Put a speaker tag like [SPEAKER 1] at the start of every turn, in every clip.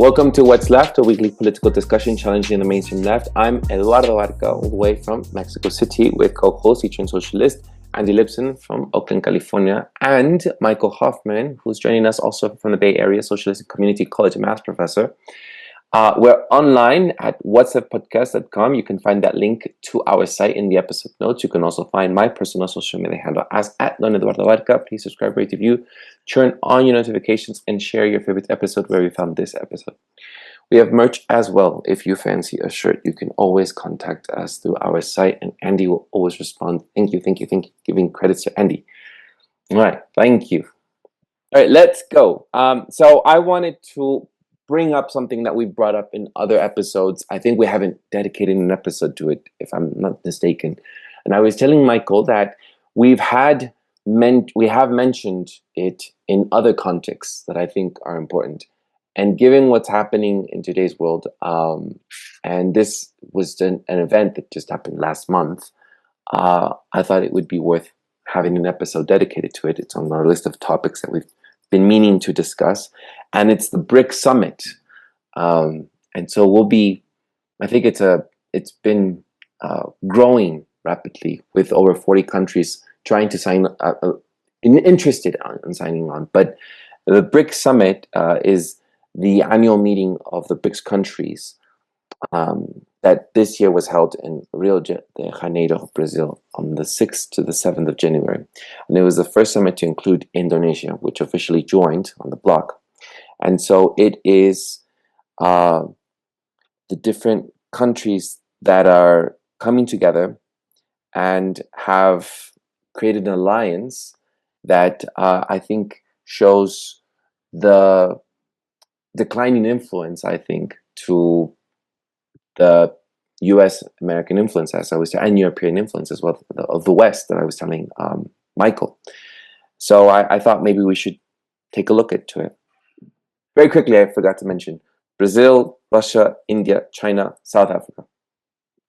[SPEAKER 1] Welcome to What's Left, a weekly political discussion challenging the mainstream left. I'm Eduardo all the way from Mexico City with co-host, teacher and socialist Andy Lipson from Oakland, California, and Michael Hoffman, who's joining us also from the Bay Area, socialist and community college math professor. We're online at whatsappodcast.com. You can find that link to our site in the episode notes. You can also find my personal social media handle as @Don Please subscribe, rate, review, turn on your notifications, and share your favorite episode where you found this episode. We have merch as well. If you fancy a shirt, you can always contact us through our site, and Andy will always respond. Thank you. Giving credits to Andy. All right, thank you. All right, let's go. So I wanted to bring up something that we brought up in other episodes. I think we haven't dedicated an episode to it, if I'm not mistaken. And I was telling Michael that we have mentioned it in other contexts that I think are important. And given what's happening in today's world, and this was an event that just happened last month, I thought it would be worth having an episode dedicated to it. It's on our list of topics that we've been meaning to discuss, and it's the Brics Summit. And so I think it's been growing rapidly with over 40 countries trying to sign, interested in signing on. But the Brics Summit is the annual meeting of the Brics countries that this year was held in Rio de Janeiro, Brazil, on the 6th to the 7th of January. And it was the first summit to include Indonesia, which officially joined on the block. And so it is the different countries that are coming together and have created an alliance that I think shows the declining influence, I think, to the U.S. American influence, as I was saying, and European influence as well, of the West, that I was telling Michael. So I thought maybe we should take a look into it. Very quickly, I forgot to mention Brazil, Russia, India, China, South Africa.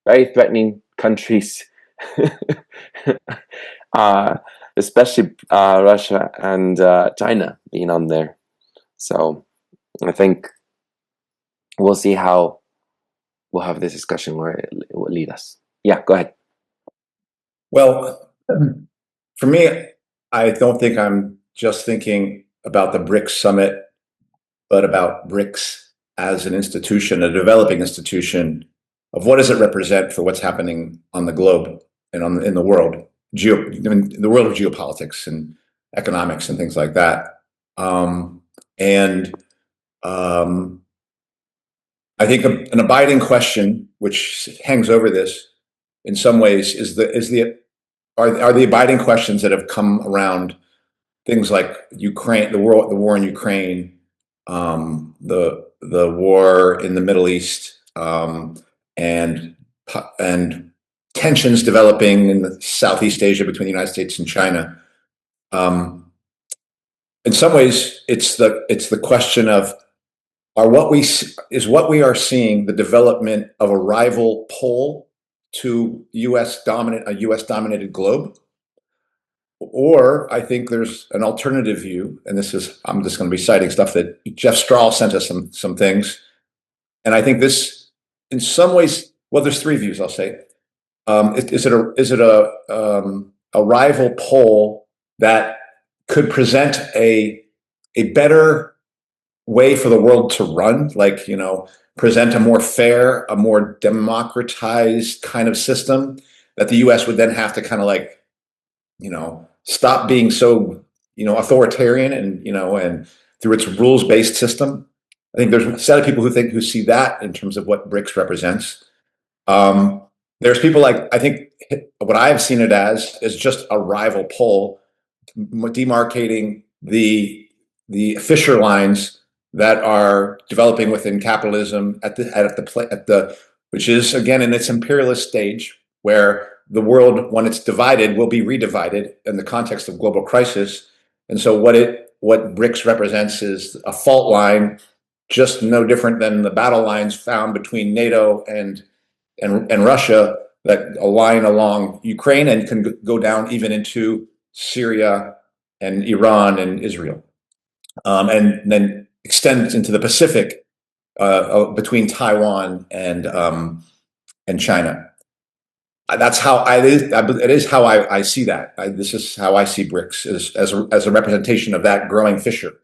[SPEAKER 1] Very threatening countries, especially Russia and China being on there. So I think we'll see how we'll have this discussion where it will lead us. Yeah, go ahead.
[SPEAKER 2] Well, for me, I don't think I'm just thinking about the BRICS summit, but about BRICS as an institution, a developing institution, of what does it represent for what's happening on the globe and in the world, in the world of geopolitics and economics and things like that. I think an abiding question, which hangs over this in some ways, are the abiding questions that have come around things like Ukraine, the war in Ukraine, the war in the Middle East, and tensions developing in Southeast Asia between the United States and China. In some ways, it's the question of what we are seeing the development of a rival pole to a U.S. dominated globe, or I think there's an alternative view, and I'm just going to be citing stuff that Jeff Strahl sent us some things, and I think this, in some ways, well, there's three views I'll say. Is it a rival pole that could present a better way for the world to run, like, present a more fair, a more democratized kind of system that the U.S. would then have to kind of stop being so, authoritarian and through its rules-based system. I think there's a set of people who see that in terms of what BRICS represents. There's people I think what I have seen it as is just a rival pole, demarcating the fissure lines that are developing within capitalism which is, again, in its imperialist stage, where the world, when it's divided, will be redivided in the context of global crisis. And so what BRICS represents is a fault line, just no different than the battle lines found between NATO and Russia that align along Ukraine and can go down even into Syria and Iran and Israel, and then extends into the Pacific between Taiwan and China. That's how it is how I see that. This is how I see Brics as a representation of that growing fissure.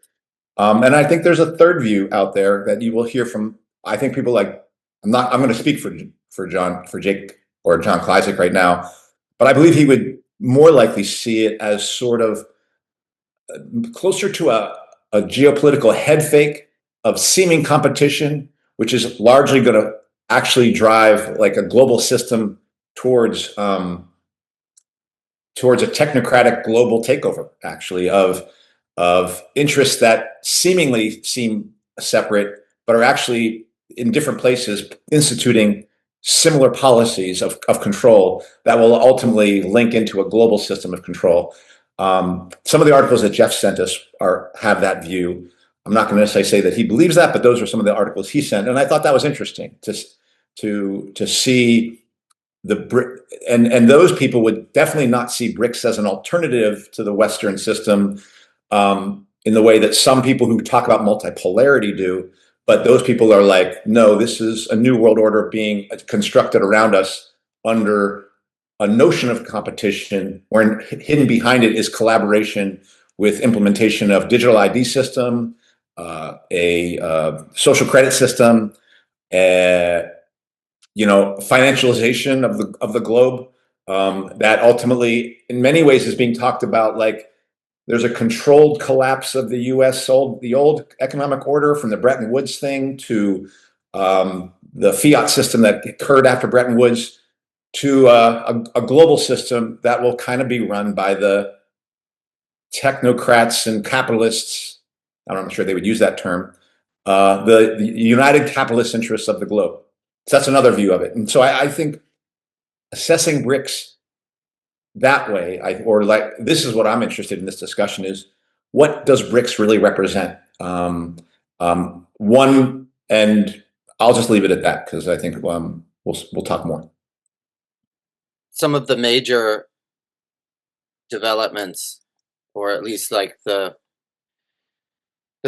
[SPEAKER 2] And I think there's a third view out there that you will hear from. I think people like I'm going to speak for Jake or John Kleisik right now, but I believe he would more likely see it as sort of closer to a geopolitical head fake of seeming competition, which is largely going to actually drive like a global system towards towards a technocratic global takeover, actually, of interests that seemingly seem separate, but are actually in different places instituting similar policies of control that will ultimately link into a global system of control. Some of the articles that Jeff sent us have that view. I'm not going to necessarily say that he believes that, but those are some of the articles he sent, and I thought that was interesting to see and those people would definitely not see Brics as an alternative to the Western system in the way that some people who talk about multipolarity do. But those people are like, no, this is a new world order being constructed around us under a notion of competition, where hidden behind it is collaboration with implementation of digital ID system, a social credit system, financialization of the globe, that ultimately, in many ways, is being talked about like there's a controlled collapse of the U.S. The old economic order from the Bretton Woods thing to the fiat system that occurred after Bretton Woods to a global system that will kind of be run by the technocrats and capitalists. I'm not sure they would use that term. The united capitalist interests of the globe. So that's another view of it. And so I think assessing Brics that way, this is what I'm interested in this discussion is what does Brics really represent? One, and I'll just leave it at that because I think we'll talk more.
[SPEAKER 3] Some of the major developments, or at least like the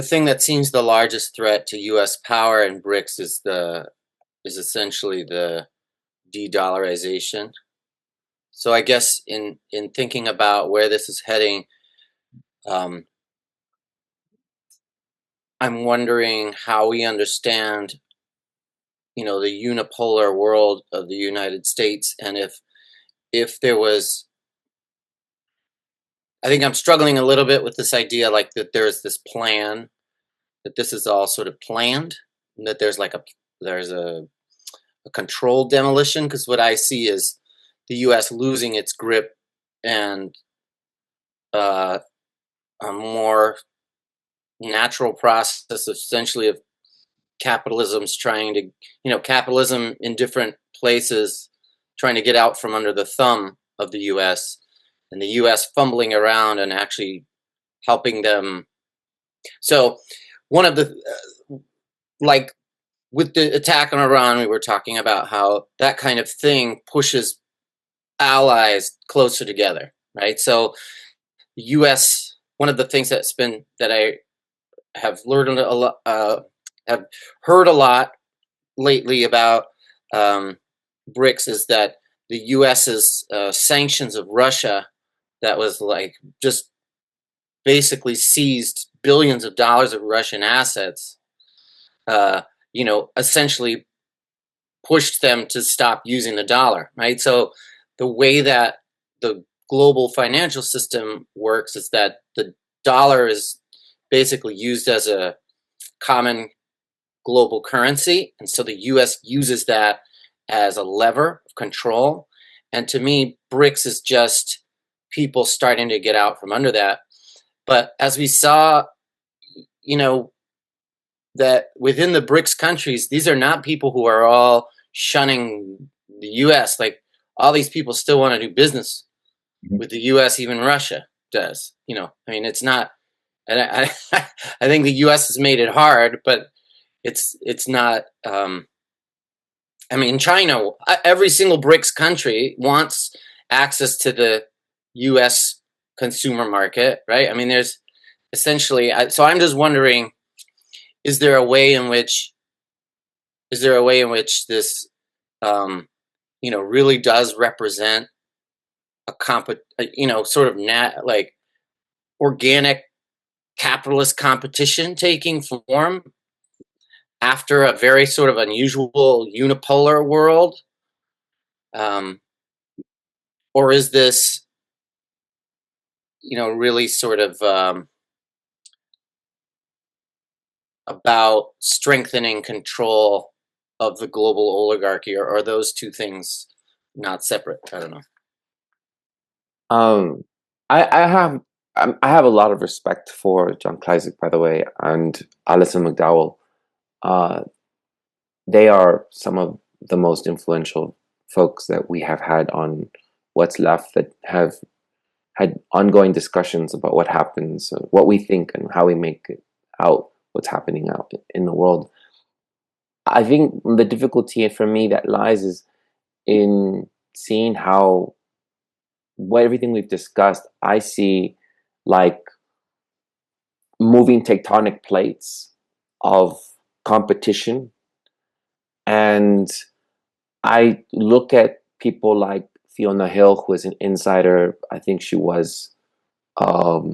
[SPEAKER 3] thing that seems the largest threat to U.S. power in Brics is essentially the de-dollarization. So I guess in thinking about where this is heading, I'm wondering how we understand, the unipolar world of the United States, and if there was. I think I'm struggling a little bit with this idea, like that there's this plan, that this is all sort of planned, and that there's a controlled demolition. Because what I see is the U.S. losing its grip and a more natural process, essentially, of capitalism's trying to, capitalism in different places trying to get out from under the thumb of the U.S. and the U.S. fumbling around and actually helping them. So one of the, like with the attack on Iran, we were talking about how that kind of thing pushes allies closer together, right? So the U.S., one of the things that I have learned a lot, have heard a lot lately about Brics is that the U.S.'s sanctions of Russia, that was like just basically seized billions of dollars of Russian assets, essentially pushed them to stop using the dollar, right? So the way that the global financial system works is that the dollar is basically used as a common global currency, and so the U.S. uses that as a lever of control. And to me, Brics is just people starting to get out from under that. But as we saw, that within the Brics countries, these are not people who are all shunning the U.S. Like, all these people still want to do business with the U.S. Even Russia does. It's not. And I think the U.S. has made it hard, but it's not. China. Every single Brics country wants access to the U.S. consumer market, right? There's essentially. So I'm just wondering, is there a way in which is there a way in which this, really does represent sort of like organic capitalist competition taking form after a very sort of unusual unipolar world? Or is this, really sort of about strengthening control of the global oligarchy, or are those two things not separate? I don't know.
[SPEAKER 1] I have a lot of respect for John Kleisig, by the way, and Alison McDowell. They are some of the most influential folks that we have had on What's Left, that have had ongoing discussions about what happens, what we think, and how we make it out, what's happening out in the world. I think the difficulty for me that lies is in seeing how everything we've discussed, I see like moving tectonic plates of competition. And I look at people like Fiona Hill, who is an insider. I think she was, I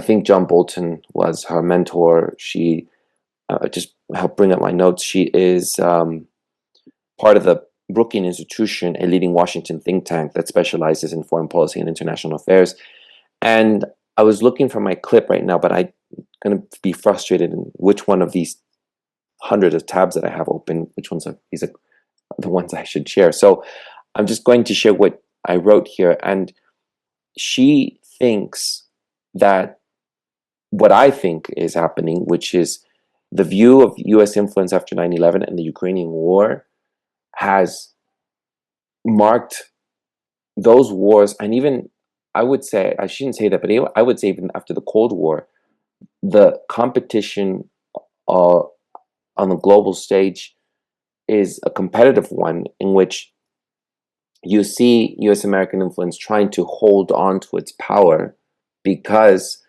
[SPEAKER 1] think John Bolton was her mentor. She just helped bring up my notes. She is part of the Brookings Institution, a leading Washington think tank that specializes in foreign policy and international affairs. And I was looking for my clip right now, but I'm going to be frustrated in which one of these hundreds of tabs that I have open, which ones are these are the ones I should share. So I'm just going to share what I wrote here. And she thinks that what I think is happening, which is the view of US influence after 9/11 and the Ukrainian war, has marked those wars. And even, I would say, I shouldn't say that, but I would say even after the Cold War, the competition on the global stage is a competitive one in which you see US American influence trying to hold on to its power because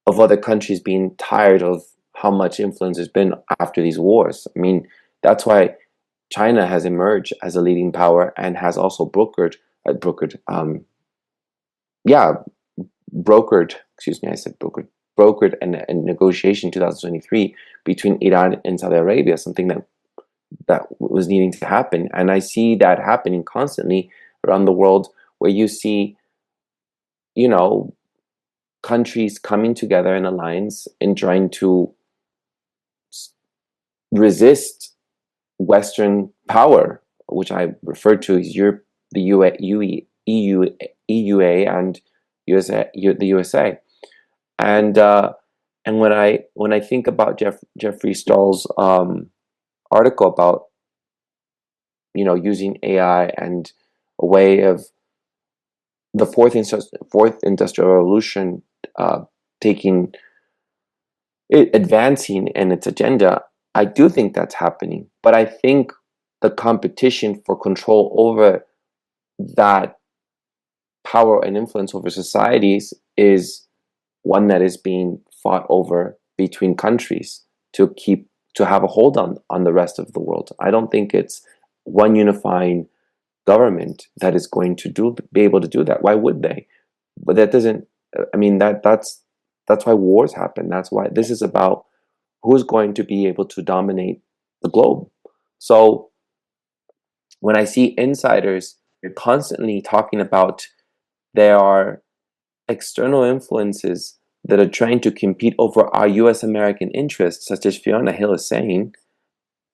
[SPEAKER 1] of other countries being tired of how much influence there's been after these wars. I mean, that's why China has emerged as a leading power and has also brokered, excuse me, I said brokered a negotiation in 2023 between Iran and Saudi Arabia, something that was needing to happen. And I see that happening constantly around the world, where you see, countries coming together in alliance and trying to resist Western power, which I refer to as Europe, the EUA, and the USA. And when I think about Jeffrey Stahl's article about using AI and a way of the fourth industrial revolution advancing in its agenda, I do think that's happening. But I think the competition for control over that power and influence over societies is one that is being fought over between countries to have a hold on the rest of the world. I don't think it's one unifying government that is going to be able to do that. Why would they? But that doesn't. I mean, that's why wars happen. That's why this is about who's going to be able to dominate the globe. So when I see insiders, you're constantly talking about there are external influences that are trying to compete over our US American interests, such as Fiona Hill is saying.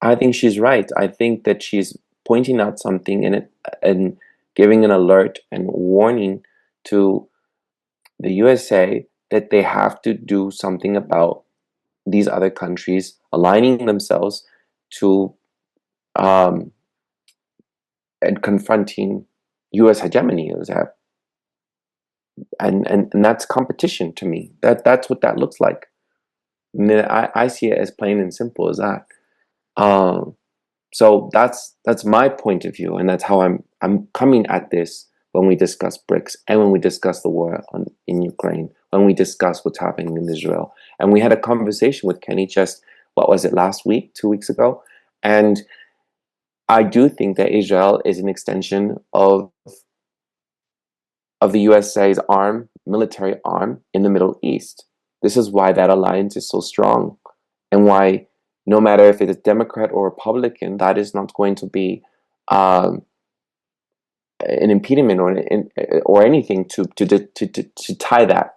[SPEAKER 1] I think she's right. I think that she's pointing out something in it and giving an alert and warning to the USA that they have to do something about these other countries aligning themselves to and confronting US hegemony. And that's competition to me. That's what that looks like. I see it as plain and simple as that. So that's my point of view, and that's how I'm coming at this when we discuss Brics and when we discuss the war in Ukraine, when we discuss what's happening in Israel. And we had a conversation with Kenny just what was it, last week, 2 weeks ago. And I do think that Israel is an extension of the USA's military arm in the Middle East. This is why that alliance is so strong, and why no matter if it is Democrat or Republican, that is not going to be an impediment or anything to tie that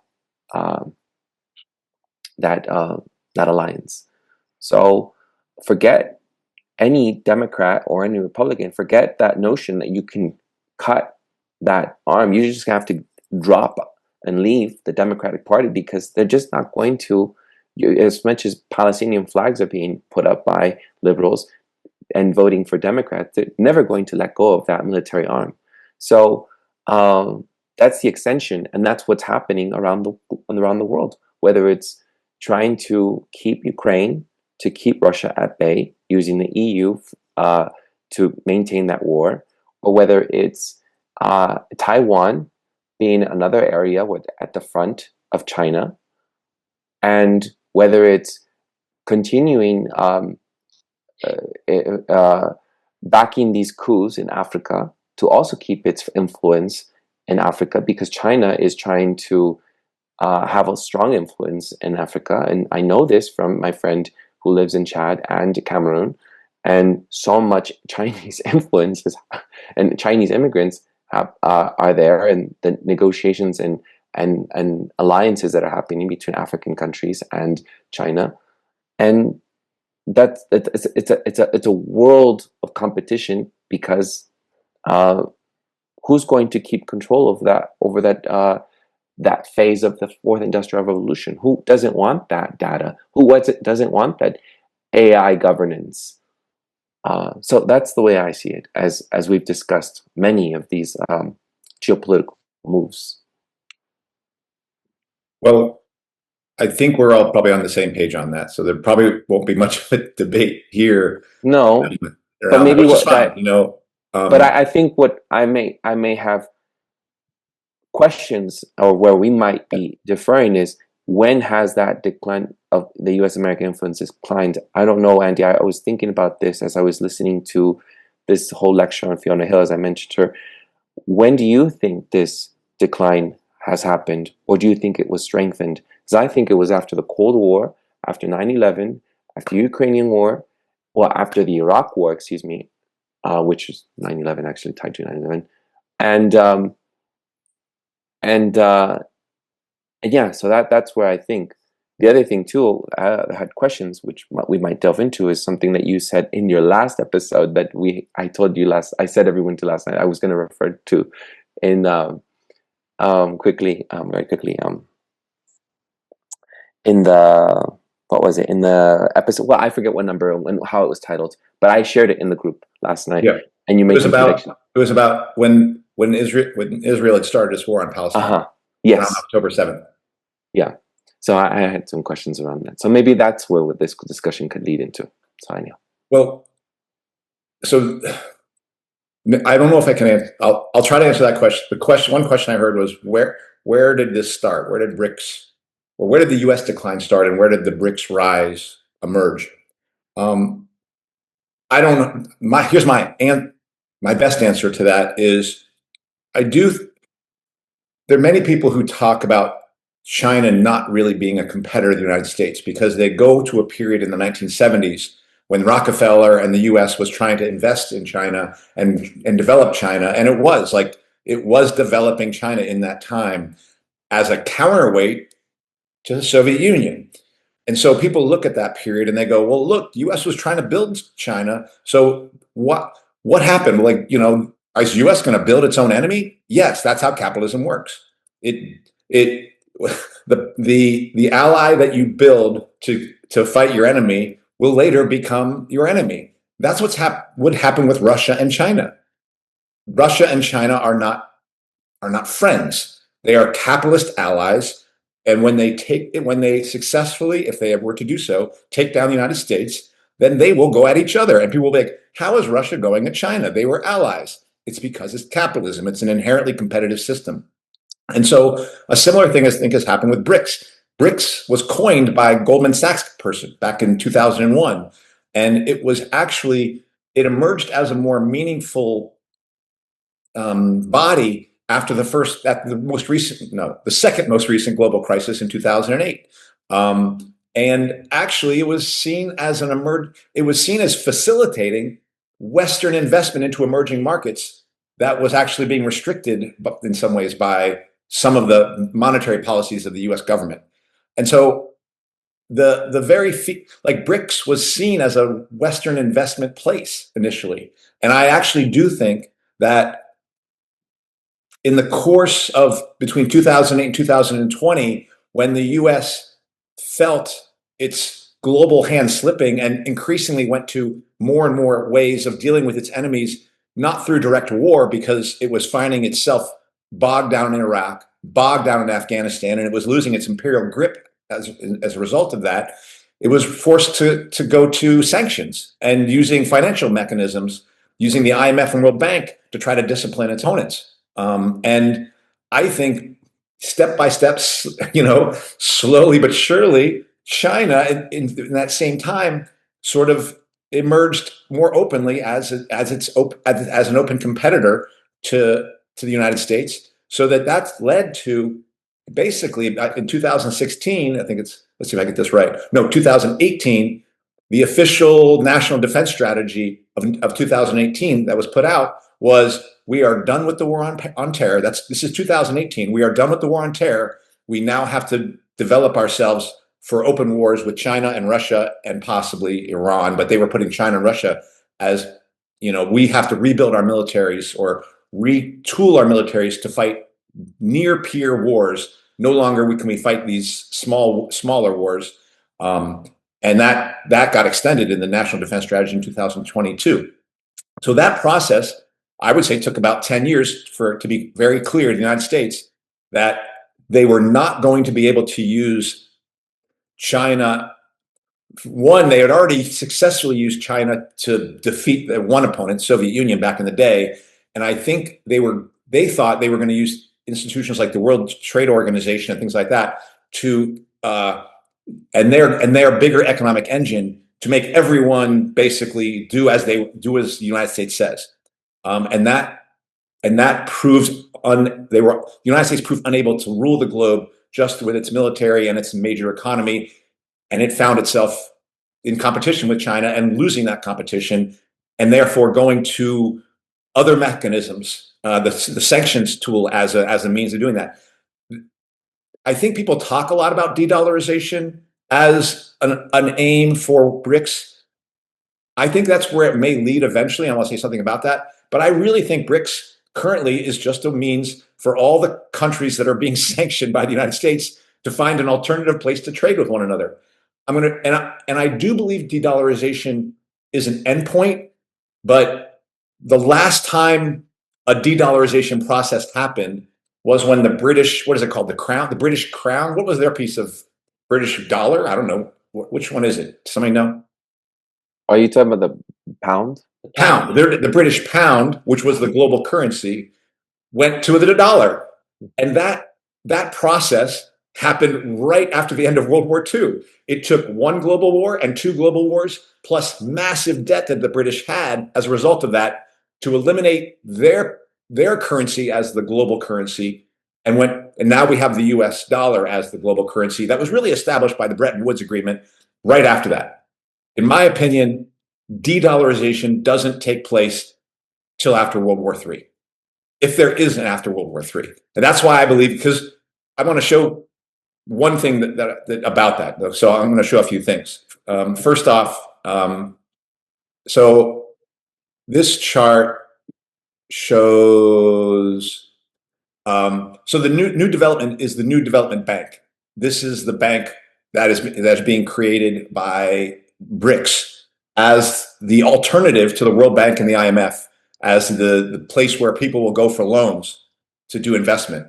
[SPEAKER 1] alliance. So forget any Democrat or any Republican. Forget that notion that you can cut that arm. You just have to drop and leave the Democratic Party, because they're just not going to. As much as Palestinian flags are being put up by liberals and voting for Democrats, they're never going to let go of that military arm. So that's the extension, and that's what's happening around the world. Whether it's trying to keep Ukraine, to keep Russia at bay, using the EU to maintain that war, or whether it's Taiwan being another area at the front of China, and whether it's continuing backing these coups in Africa to also keep its influence in Africa, because China is trying to have a strong influence in Africa. And I know this from my friend who lives in Chad and Cameroon, and so much Chinese influence and Chinese immigrants are there, and the negotiations and alliances that are happening between African countries and China, and it's a world of competition, because who's going to keep control of that over that phase of the fourth industrial revolution? Who doesn't want that data? Who doesn't want that AI governance? So that's the way I see it, as we've discussed many of these geopolitical moves.
[SPEAKER 2] Well, I think we're all probably on the same page on that, so there probably won't be much of a debate here.
[SPEAKER 1] No, but maybe
[SPEAKER 2] which is fine,
[SPEAKER 1] but I think what I may have questions, or where we might be differing, is when has that decline of the U.S. American influence declined? I don't know, Andy. I was thinking about this as I was listening to this whole lecture on Fiona Hill, as I mentioned her. When do you think this decline has happened, or do you think it was strengthened? Because I think it was after the Cold War, after 9/11, after the Ukrainian War, well, after the Iraq War, excuse me, which is 9/11 actually tied to 9/11, and yeah, so that's where I think. The other thing too, I had questions which we might delve into, is something that you said in your last episode that I said everyone to last night. I was going to refer to in very quickly, in the, what was it, in the episode? Well, I forget what number and how it was titled, but I shared it in the group last night.
[SPEAKER 2] Yeah,
[SPEAKER 1] and you made some prediction.
[SPEAKER 2] It was about when Israel had started its war on Palestine.
[SPEAKER 1] Yes,
[SPEAKER 2] around October 7th.
[SPEAKER 1] Yeah. So I had some questions around that. So maybe that's where this discussion could lead into. So I know.
[SPEAKER 2] Well, so I don't know if I can answer. I'll try to answer that question. One question I heard was where did this start? Where did Brics, or where did the U.S. decline start, and where did the Brics rise emerge? I don't know. Here's my best answer to that is there are many people who talk about China not really being a competitor of the United States, because they go to a period in the 1970s when Rockefeller and the US was trying to invest in China and develop China. And it was developing China in that time as a counterweight to the Soviet Union. And so people look at that period and they go, well, look, the US was trying to build China. So what happened? Is the U.S. going to build its own enemy? Yes, that's how capitalism works. The ally that you build to fight your enemy will later become your enemy. That's would happen with Russia and China. Russia and China are not friends. They are capitalist allies, and when they successfully, if they were to do so, take down the United States, then they will go at each other, and people will be like, "How is Russia going at China? They were allies." It's because it's capitalism. It's an inherently competitive system. And so a similar thing I think has happened with Brics. BRICS was coined by a Goldman Sachs person back in 2001. And it was actually, it emerged as a more meaningful body after the second most recent global crisis in 2008. And actually, it was seen as facilitating Western investment into emerging markets that was actually being restricted, in some ways, by some of the monetary policies of the U.S. government. And so, like BRICS was seen as a Western investment place initially, and I actually do think that in the course of between 2008 and 2020, when the US felt its global hand slipping and increasingly went to more and more ways of dealing with its enemies, not through direct war, because it was finding itself bogged down in Iraq, bogged down in Afghanistan, and it was losing its imperial grip as a result of that. It was forced to go to sanctions and using financial mechanisms, using the IMF and World Bank to try to discipline its opponents. And I think step by step, slowly but surely, China in that same time sort of emerged more openly as an open competitor to the United States. So that's led to basically in 2016, I think let's see if I get this right. No, 2018, the official national defense strategy of 2018 that was put out was, we are done with the war on terror. This is 2018. We are done with the war on terror. We now have to develop ourselves for open wars with China and Russia and possibly Iran. But they were putting China and Russia as, we have to rebuild our militaries or retool our militaries to fight near peer wars. No longer can we fight these smaller wars. And that got extended in the National Defense Strategy in 2022. So that process, I would say, took about 10 years for it to be very clear in the United States that they were not going to be able to use China. One, they had already successfully used China to defeat one opponent, Soviet Union, back in the day. And I think they thought they were going to use institutions like the World Trade Organization and things like that and their bigger economic engine to make everyone basically do as the United States says. And that proves the United States proved unable to rule the globe just with its military and its major economy, and it found itself in competition with China and losing that competition, and therefore going to other mechanisms, the sanctions tool as a means of doing that. I think people talk a lot about de-dollarization as an aim for BRICS. I think that's where it may lead eventually. I want to say something about that. But I really think BRICS currently is just a means for all the countries that are being sanctioned by the United States to find an alternative place to trade with one another. And I do believe de-dollarization is an endpoint, but the last time a de-dollarization process happened was when the British, what is it called? The British crown. What was their piece of British dollar? I don't know. Which one is it? Does somebody know?
[SPEAKER 1] Are you talking about the pound?
[SPEAKER 2] Pound. The British pound, which was the global currency, went to the dollar. And that process happened right after the end of World War II. It took one global war and two global wars, plus massive debt that the British had as a result of that, to eliminate their currency as the global currency. And now we have the US dollar as the global currency that was really established by the Bretton Woods Agreement right after that. In my opinion, de-dollarization doesn't take place till after World War III, if there is an after World War III. And that's why I believe, because I want to show one thing that about that. So I'm going to show a few things. First off, so this chart shows, so the new development is the New Development Bank. This is the bank that's being created by BRICS as the alternative to the World Bank and the IMF, as the place where people will go for loans to do investment.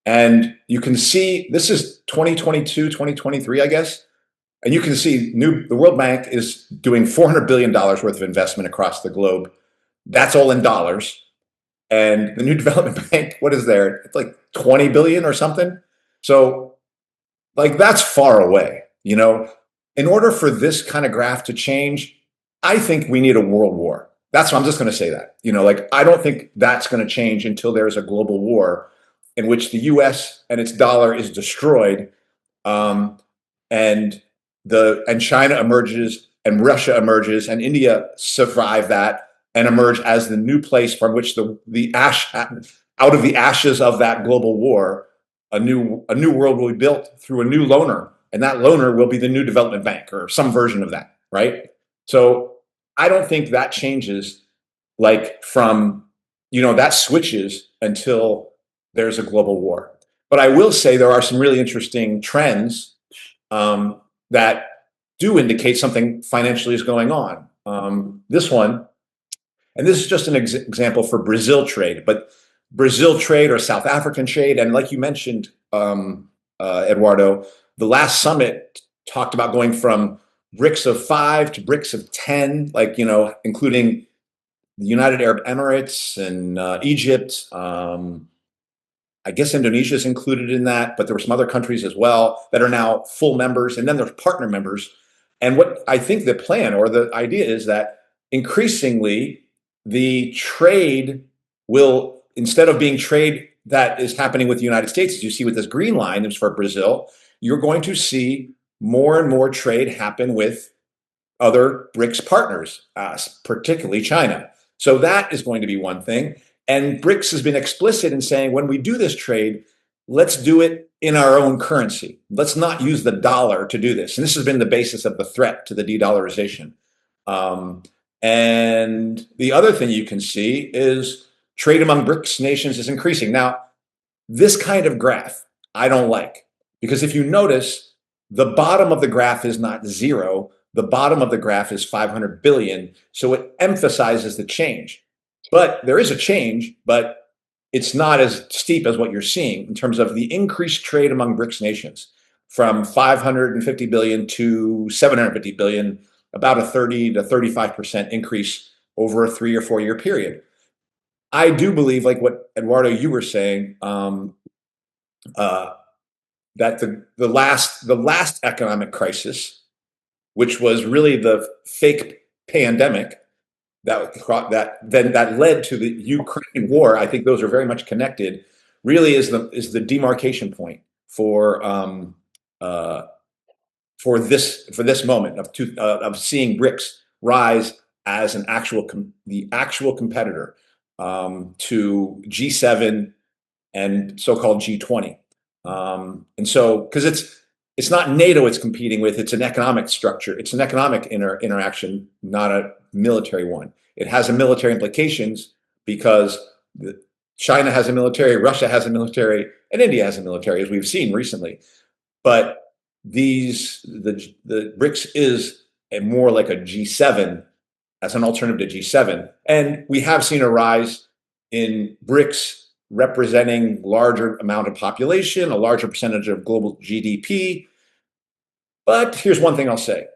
[SPEAKER 2] And you can see, this is 2022, 2023, I guess. And you can see the World Bank is doing $400 billion worth of investment across the globe. That's all in dollars. And the New Development Bank, what is there? It's like 20 billion or something. So like that's far away. In order for this kind of graph to change, I think we need a world war. That's what I'm just going to say that. Like I don't think that's going to change until there's a global war in which the U.S. and its dollar is destroyed, um, and China emerges, and Russia emerges, and India survive that and emerge as the new place from which the ash out of the ashes of that global war, a new world will be built through a new loaner, and that loaner will be the new development bank or some version of that, right? So I don't think that changes like from that switches until there's a global war. But I will say there are some really interesting trends that do indicate something financially is going on. This one, and this is just an example for Brazil trade, but Brazil trade or South African trade, and like you mentioned, Eduardo, the last summit talked about going from Brics of 5 to Brics of 10, like, including the United Arab Emirates and Egypt. I guess Indonesia is included in that, but there were some other countries as well that are now full members, and then there's partner members. And what I think the plan or the idea is that increasingly the trade will, instead of being trade that is happening with the United States, as you see with this green line, is for Brazil, you're going to see more and more trade happen with other BRICS partners, particularly China. So that is going to be one thing. And BRICS has been explicit in saying when we do this trade, let's do it in our own currency. Let's not use the dollar to do this. And this has been the basis of the threat to the de-dollarization. And the other thing you can see is trade among BRICS nations is increasing. Now, this kind of graph I don't like, because if you notice, the bottom of the graph is not zero. The bottom of the graph is 500 billion. So it emphasizes the change. But there is a change, but it's not as steep as what you're seeing in terms of the increased trade among BRICS nations from 550 billion to 750 billion, about a 30 to 35% increase over a 3 or 4 year period. I do believe, like what Eduardo, you were saying, that the last economic crisis, which was really the fake pandemic that led to the Ukraine war, I think those are very much connected. Really, is the demarcation point for this moment of seeing BRICS rise as the actual competitor to G7 and so-called G20. And so, because it's not NATO it's competing with, it's an economic structure. It's an economic interaction, not a military one. It has a military implications because China has a military, Russia has a military, and India has a military, as we've seen recently. But the BRICS is more like a G7 as an alternative to G7. And we have seen a rise in BRICS representing larger amount of population, a larger percentage of global GDP. But here's one thing I'll say,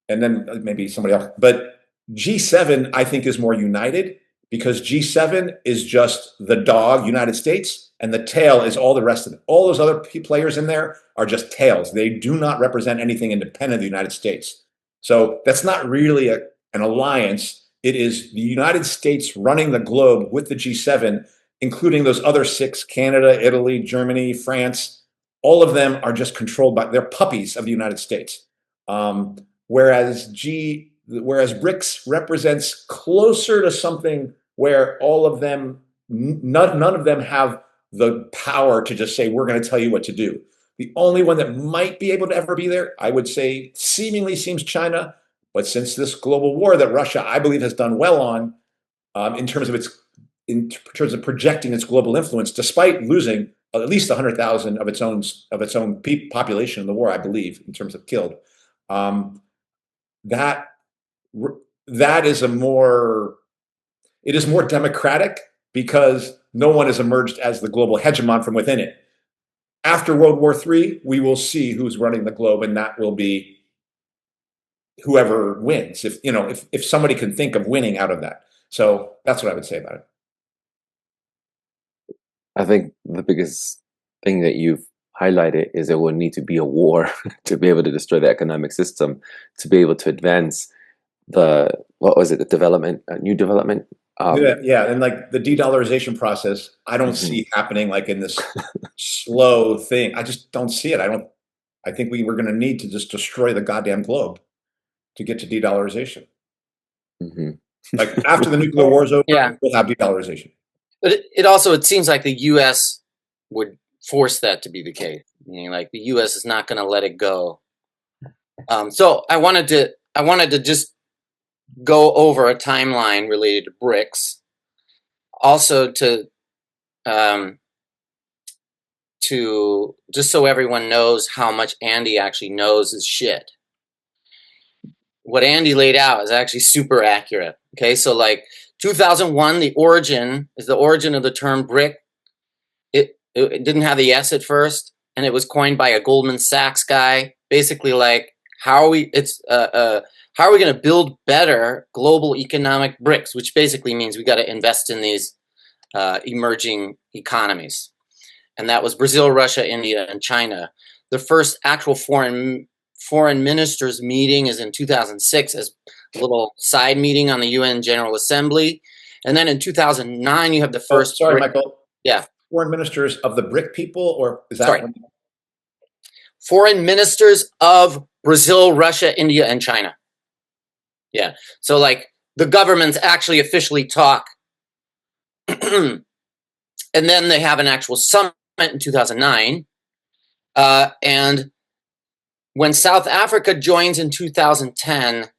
[SPEAKER 2] and then maybe somebody else, but G7, I think, is more united because G7 is just the dog, United States, and the tail is all the rest of it. All those other players in there are just tails. They do not represent anything independent of the United States. So that's not really an alliance. It is the United States running the globe with the G7, including those other 6, Canada, Italy, Germany, France. All of them are just controlled by, they're puppies of the United States. Whereas BRICS represents closer to something where all of them, none of them have the power to just say, we're going to tell you what to do. The only one that might be able to ever be there, I would say, seemingly seems China. But since this global war that Russia, I believe, has done well on, in terms of projecting its global influence, despite losing at least 100,000 of its own population in the war, I believe, in terms of killed. That is more democratic because no one has emerged as the global hegemon from within it. After World War III, we will see who's running the globe, and that will be whoever wins. If somebody can think of winning out of that. So that's what I would say about it.
[SPEAKER 1] I think the biggest thing that you've highlighted is there will need to be a war to be able to destroy the economic system, to be able to advance the new development.
[SPEAKER 2] Yeah, and like the de-dollarization process, I don't see happening like in this slow thing. I just don't see it. I think we're going to need to just destroy the goddamn globe to get to de-dollarization. Like after the nuclear war is over, we'll have de-dollarization.
[SPEAKER 3] But it seems like the U.S. would force that to be the case. Meaning, like the U.S. is not going to let it go. So I wanted to just go over a timeline related to Brics, also to just so everyone knows how much Andy actually knows his shit. What Andy laid out is actually super accurate. Okay, so like 2001, the origin of the term brick. It didn't have the S at first, and it was coined by a Goldman Sachs guy. Basically, like how are we going to build better global economic bricks? Which basically means we got to invest in these emerging economies, and that was Brazil, Russia, India, and China. The first actual foreign ministers meeting is in 2006 as a little side meeting on the UN General Assembly, and then in 2009 you have the first.
[SPEAKER 2] Sorry, Michael.
[SPEAKER 3] Yeah.
[SPEAKER 2] Foreign ministers of the BRIC people, or is that
[SPEAKER 3] foreign ministers of Brazil, Russia, India, and China. Yeah. So like the governments actually officially talk. And then they have an actual summit in 2009. And when South Africa joins in 2010,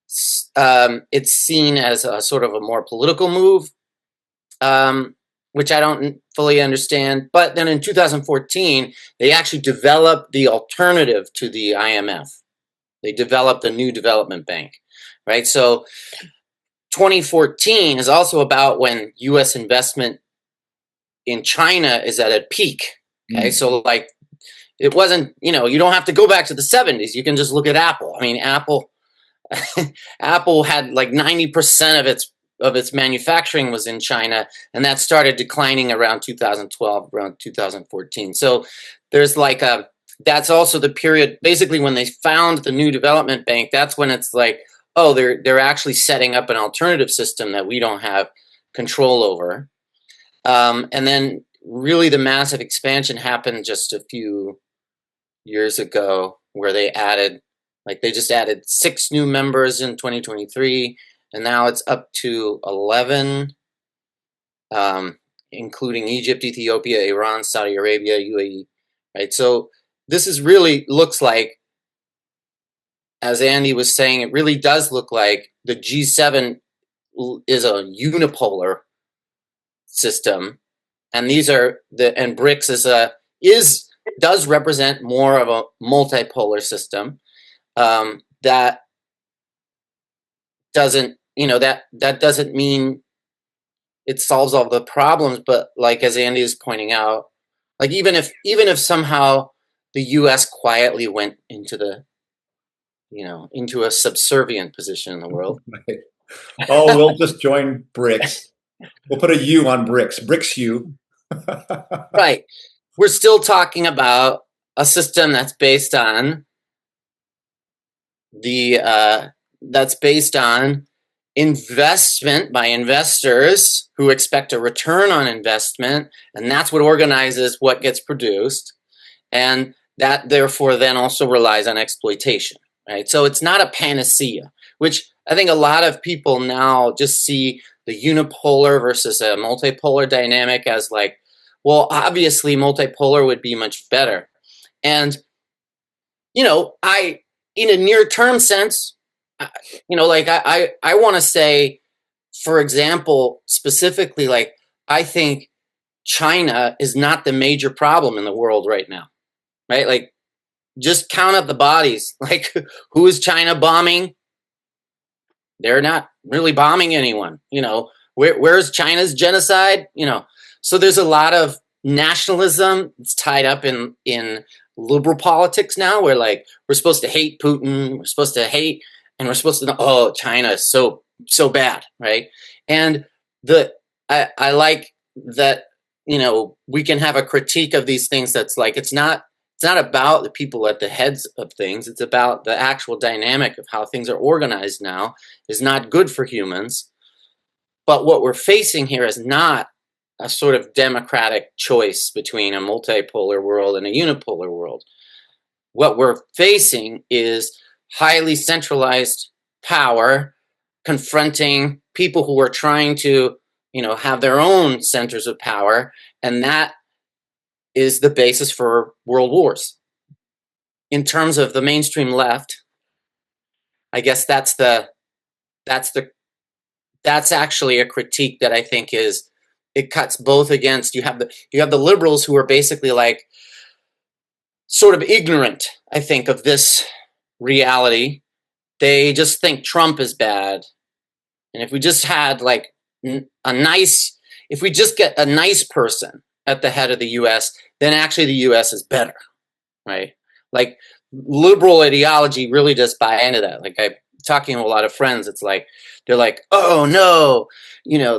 [SPEAKER 3] it's seen as a sort of a more political move, which I don't fully understand. But then in 2014, they actually developed the alternative to the IMF. They developed a new development bank, right? So 2014 is also about when U.S. investment in China is at a peak. Okay, so like it wasn't, you don't have to go back to the 70s. You can just look at Apple. I mean, Apple had like 90% of its manufacturing was in China, and that started declining around 2012, around 2014. So there's like that's also the period basically when they found the new development bank. That's when it's like, oh, they're actually setting up an alternative system that we don't have control over. And then really the massive expansion happened just a few years ago, where they just added 6 new members in 2023, and now it's up to 11, including Egypt, Ethiopia, Iran, Saudi Arabia, UAE, right? So this is really looks like, as Andy was saying, it really does look like the G7 is a unipolar system, and and BRICS does represent more of a multipolar system. That doesn't, that doesn't mean it solves all the problems, but like as Andy is pointing out, like even if somehow the U.S. quietly went into a subservient position in the world.
[SPEAKER 2] Right. Oh, we'll just join BRICS. We'll put a U on BRICS. BRICS U.
[SPEAKER 3] Right. We're still talking about a system that's based on investment by investors who expect a return on investment, and that's what organizes what gets produced, and that therefore then also relies on exploitation, right? So it's not a panacea, which I think a lot of people now just see the unipolar versus a multipolar dynamic as like, well, obviously multipolar would be much better. And, in a near-term sense, I want to say, for example, specifically, like, I think China is not the major problem in the world right now, right? Like, just count up the bodies. Like, who is China bombing? They're not really bombing anyone. Where's China's genocide? So there's a lot of nationalism that's tied up in liberal politics now, where like we're supposed to hate Putin, we're supposed to hate, and we're supposed to know, oh, China is so bad, right? And I like that we can have a critique of these things that's like, it's not not about the people at the heads of things. It's about the actual dynamic of how things are organized now is not good for humans. But what we're facing here is not a sort of democratic choice between a multipolar world and a unipolar world. What we're facing is highly centralized power confronting people who are trying to, have their own centers of power, and that is the basis for world wars. In terms of the mainstream left, I guess that's actually a critique that I think it cuts both against. You have the liberals who are basically like sort of ignorant, I think, of this reality. They just think Trump is bad, and if we just had like if we just get a nice person at the head of the U.S., then actually the U.S. is better, right? Like liberal ideology really does buy into that. Like I'm talking to a lot of friends, it's like they're like, oh no,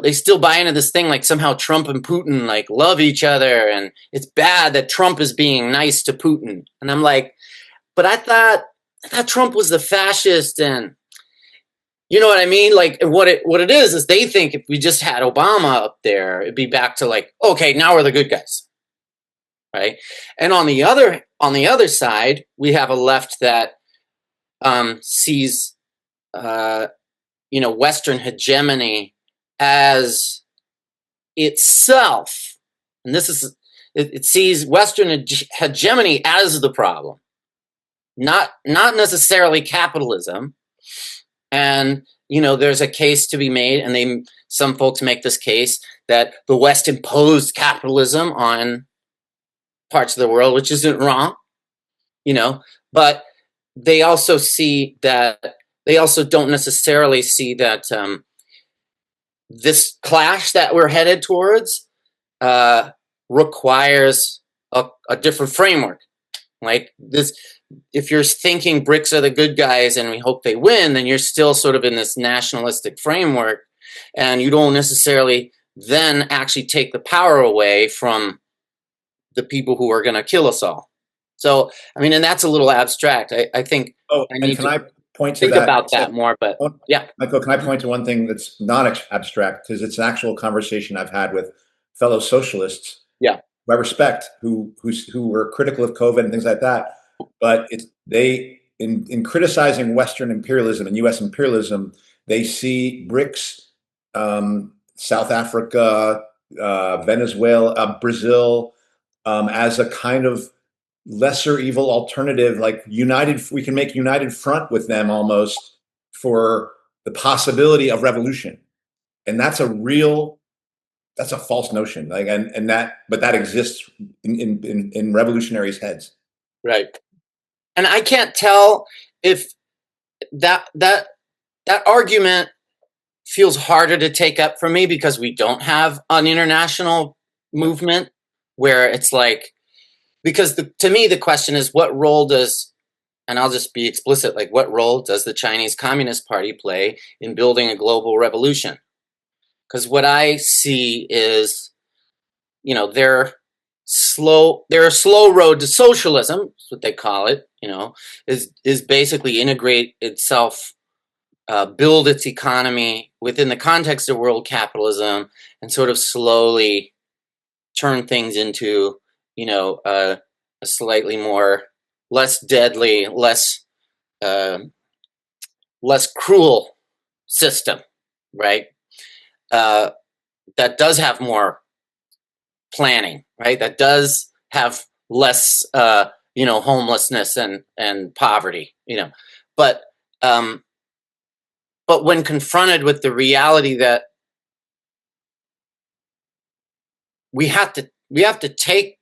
[SPEAKER 3] they still buy into this thing like somehow Trump and Putin like love each other, and it's bad that Trump is being nice to Putin. And I'm like, but I thought Trump was the fascist, and you know what I mean? Like what it is they think if we just had Obama up there, it'd be back to like, okay, now we're the good guys. Right. And on the other side, we have a left that sees Western hegemony as itself, and it sees Western hegemony as the problem, not necessarily capitalism. And there's a case to be made, and some folks make this case that the West imposed capitalism on parts of the world, which isn't wrong, but they also don't necessarily see that this clash that we're headed towards requires a different framework. Like this, if you're thinking Brics are the good guys and we hope they win, then you're still sort of in this nationalistic framework, and you don't necessarily then actually take the power away from the people who are going to kill us all. So, I mean, and that's a little abstract. I think.
[SPEAKER 2] Oh,
[SPEAKER 3] I need
[SPEAKER 2] can I point to
[SPEAKER 3] think
[SPEAKER 2] that?
[SPEAKER 3] about that more, but yeah.
[SPEAKER 2] Michael, can I point to one thing that's not abstract, because it's an actual conversation I've had with fellow socialists.
[SPEAKER 3] Yeah.
[SPEAKER 2] I respect who were critical of COVID and things like that, but in criticizing Western imperialism and U.S. imperialism, they see Brics, South Africa, Venezuela, Brazil, as a kind of lesser evil alternative, like we can make united front with them almost for the possibility of revolution. And that's a false notion. Like, but that exists in revolutionaries' heads.
[SPEAKER 3] Right. And I can't tell if that argument feels harder to take up for me because we don't have an international movement where it's like, because to me, the question is what role does, and I'll just be explicit, like what role does the Chinese Communist Party play in building a global revolution? Because what I see is, they're a slow road to socialism, that's what they call it, is basically integrate itself, build its economy within the context of world capitalism, and sort of slowly turn things into, a slightly less deadly, less cruel system, right? That does have more planning, right? That does have less, homelessness and poverty, but when confronted with the reality that we have to take,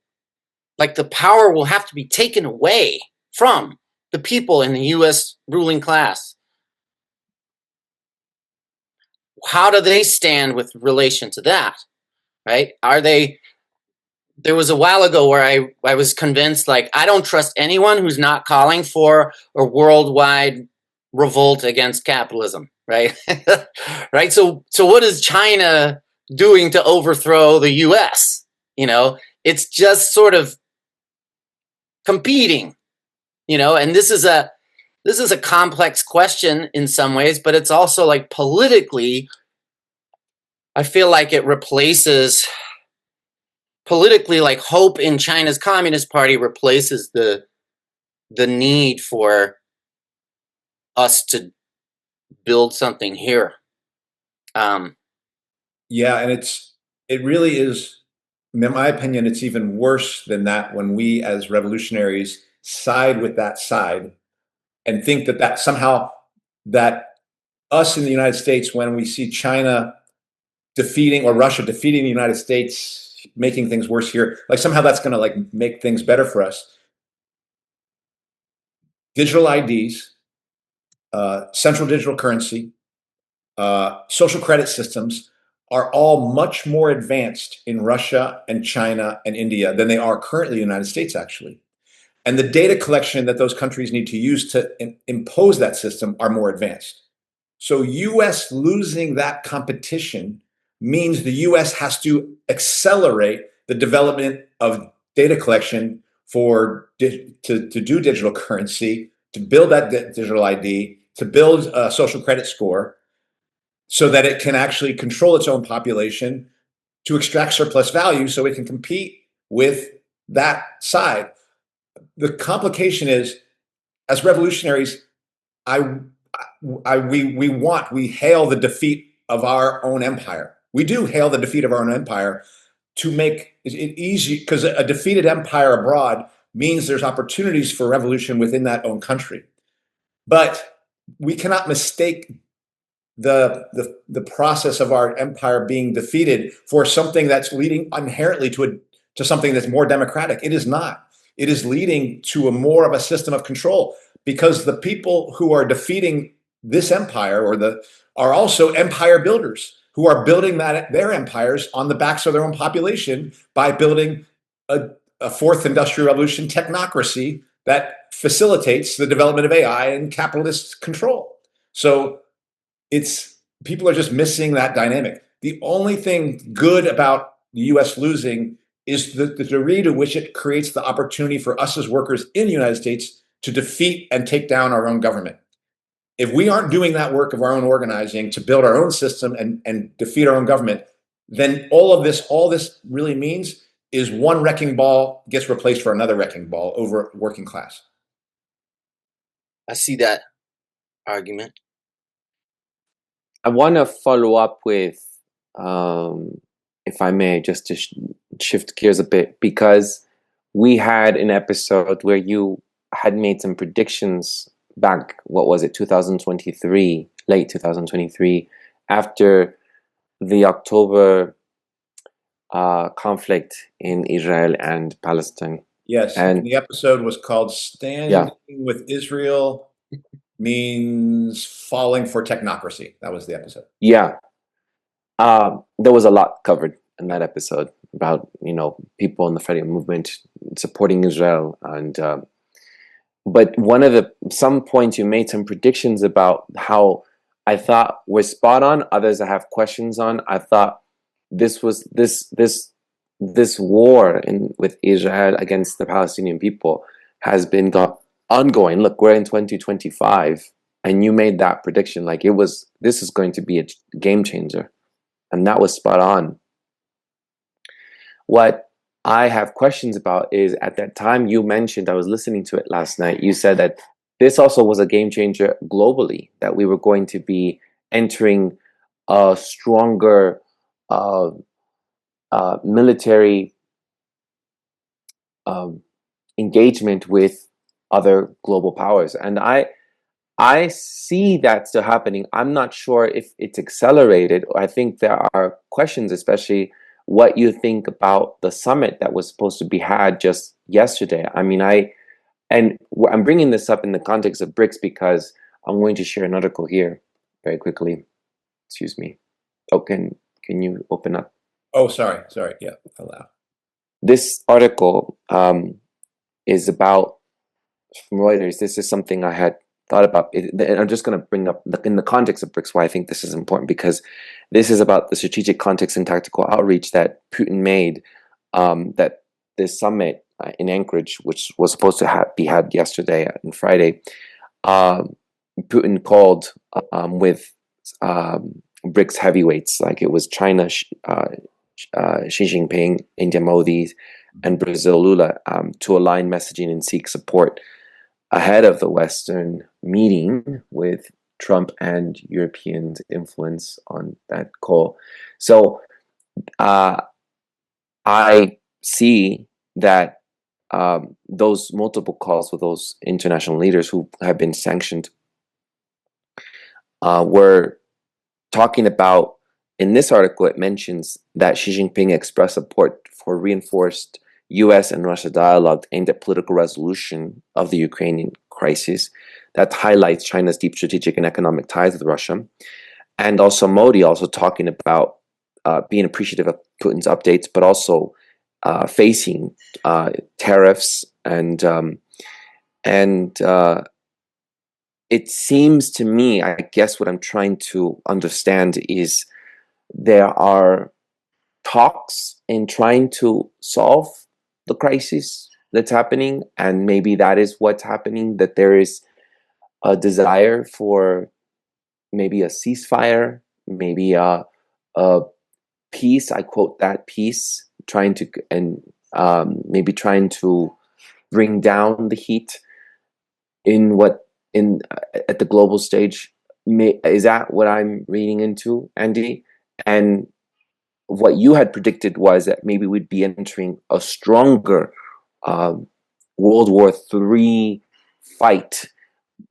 [SPEAKER 3] like the power will have to be taken away from the people in the U.S. ruling class. How do they stand with relation to that, right? There was a while ago where I was convinced, like, I don't trust anyone who's not calling for a worldwide revolt against capitalism, right? Right? So what is China doing to overthrow the U.S.? It's just sort of competing, and this is a complex question in some ways, but it's also like politically, I feel like it replaces politically, like hope in China's Communist Party replaces the need for us to build something here.
[SPEAKER 2] Yeah, and it really is, in my opinion, it's even worse than that when we as revolutionaries side with that side and think that somehow that us in the United States, when we see China defeating or Russia defeating the United States, making things worse here, like somehow that's going to like make things better for us. Digital IDs, central digital currency, social credit systems are all much more advanced in Russia and China and India than they are currently in the United States, actually. And the data collection that those countries need to use to impose that system are more advanced. So US losing that competition means the US has to accelerate the development of data collection to do digital currency, to build that digital ID, to build a social credit score, so that it can actually control its own population to extract surplus value so it can compete with that side. The complication is, as revolutionaries, we hail the defeat of our own empire. We do hail the defeat of our own empire to make it easy, because a defeated empire abroad means there's opportunities for revolution within that own country. But we cannot mistake the process of our empire being defeated for something that's leading inherently to something that's more democratic. It is not. It is leading to more of a system of control, because the people who are defeating this empire are also empire builders who are building their empires on the backs of their own population by building a fourth industrial revolution technocracy that facilitates the development of AI and capitalist control. So people are just missing that dynamic. The only thing good about the US losing is the degree to which it creates the opportunity for us as workers in the United States to defeat and take down our own government. If we aren't doing that work of our own organizing to build our own system and defeat our own government, then all this really means is one wrecking ball gets replaced for another wrecking ball over working class.
[SPEAKER 3] I see that argument.
[SPEAKER 1] I want to follow up with, if I may, just to shift gears a bit, because we had an episode where you had made some predictions back, what was it, 2023, late 2023, after the October conflict in Israel and Palestine.
[SPEAKER 2] Yes, and the episode was called Standing with Israel Means Falling for Technocracy. That was the episode.
[SPEAKER 1] Yeah. There was a lot covered in that episode about, people in the freedom movement supporting Israel. And but some points you made some predictions about how I thought were spot on, others I have questions on. I thought this war with Israel against the Palestinian people has been ongoing. Look, we're in 2025, and you made that prediction like this is going to be a game changer, and that was spot on. What I have questions about is, at that time you mentioned, I was listening to it last night, you said that this also was a game changer globally, that we were going to be entering a stronger military engagement with other global powers. And I see that still happening. I'm not sure if it's accelerated. I think there are questions, especially what you think about the summit that was supposed to be had just yesterday. I mean, I'm bringing this up in the context of Brics because I'm going to share an article here very quickly. Excuse me. Oh, can you open up?
[SPEAKER 2] Oh, sorry. Yeah, allow.
[SPEAKER 1] This article is about, from Reuters. This is something I had thought about. And I'm just going to bring up in the context of Brics why I think this is important, because this is about the strategic context and tactical outreach that Putin made, that this summit in Anchorage, which was supposed to be had yesterday and Friday, Putin called with Brics heavyweights, like it was China, Xi Jinping, India Modi, and Brazil Lula, to align messaging and seek support ahead of the Western meeting with Trump and Europeans' influence on that call. So I see that those multiple calls with those international leaders who have been sanctioned were talking about, in this article, it mentions that Xi Jinping expressed support for reinforced US and Russia dialogue aimed at political resolution of the Ukrainian crisis that highlights China's deep strategic and economic ties with Russia. And also Modi also talking about being appreciative of Putin's updates, but also facing tariffs and it seems to me, I guess what I'm trying to understand is there are talks in trying to solve the crisis that's happening, and maybe that is what's happening, that there is a desire for maybe a ceasefire, maybe a peace, I quote that, peace, trying to, and maybe trying to bring down the heat in at the global stage. Is that what I'm reading into, Andy? And what you had predicted was that maybe we'd be entering a stronger World War III fight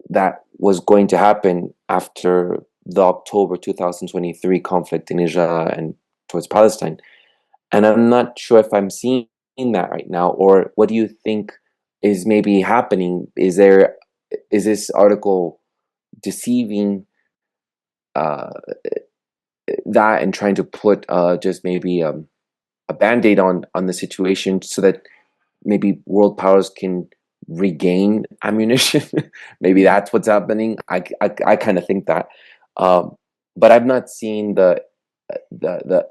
[SPEAKER 1] that was going to happen after the October 2023 conflict in Israel and towards Palestine. And I'm not sure if I'm seeing that right now, or what do you think is maybe happening? Is this article deceiving that and trying to put just maybe a band-aid on the situation so that maybe world powers can regain ammunition? Maybe that's what's happening. I kind of think that, but I've not seen the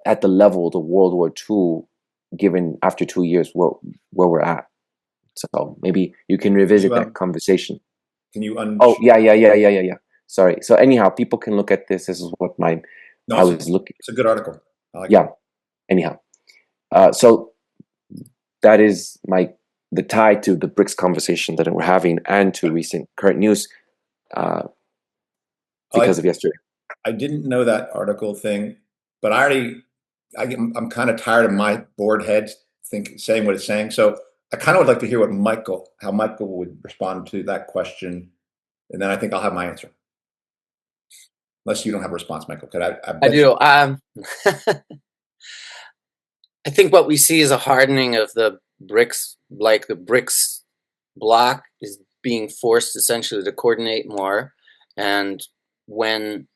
[SPEAKER 1] at the level the World War II, given after 2 years where we're at. So maybe you can revisit that conversation.
[SPEAKER 2] Can you?
[SPEAKER 1] Oh yeah. Sorry. So anyhow, people can look at this. This is what I was looking.
[SPEAKER 2] It's a good article. I like
[SPEAKER 1] it. Anyhow, so that is the tie to the Brics conversation that we're having and to recent current news because of yesterday.
[SPEAKER 2] I didn't know that article thing, but I'm kind of tired of my bored head saying what it's saying. So I kind of would like to hear how Michal would respond to that question, and then I think I'll have my answer. Unless you don't have a response, Michal.
[SPEAKER 3] I do. I think what we see is a hardening of the Brics, like the Brics bloc is being forced essentially to coordinate more. And when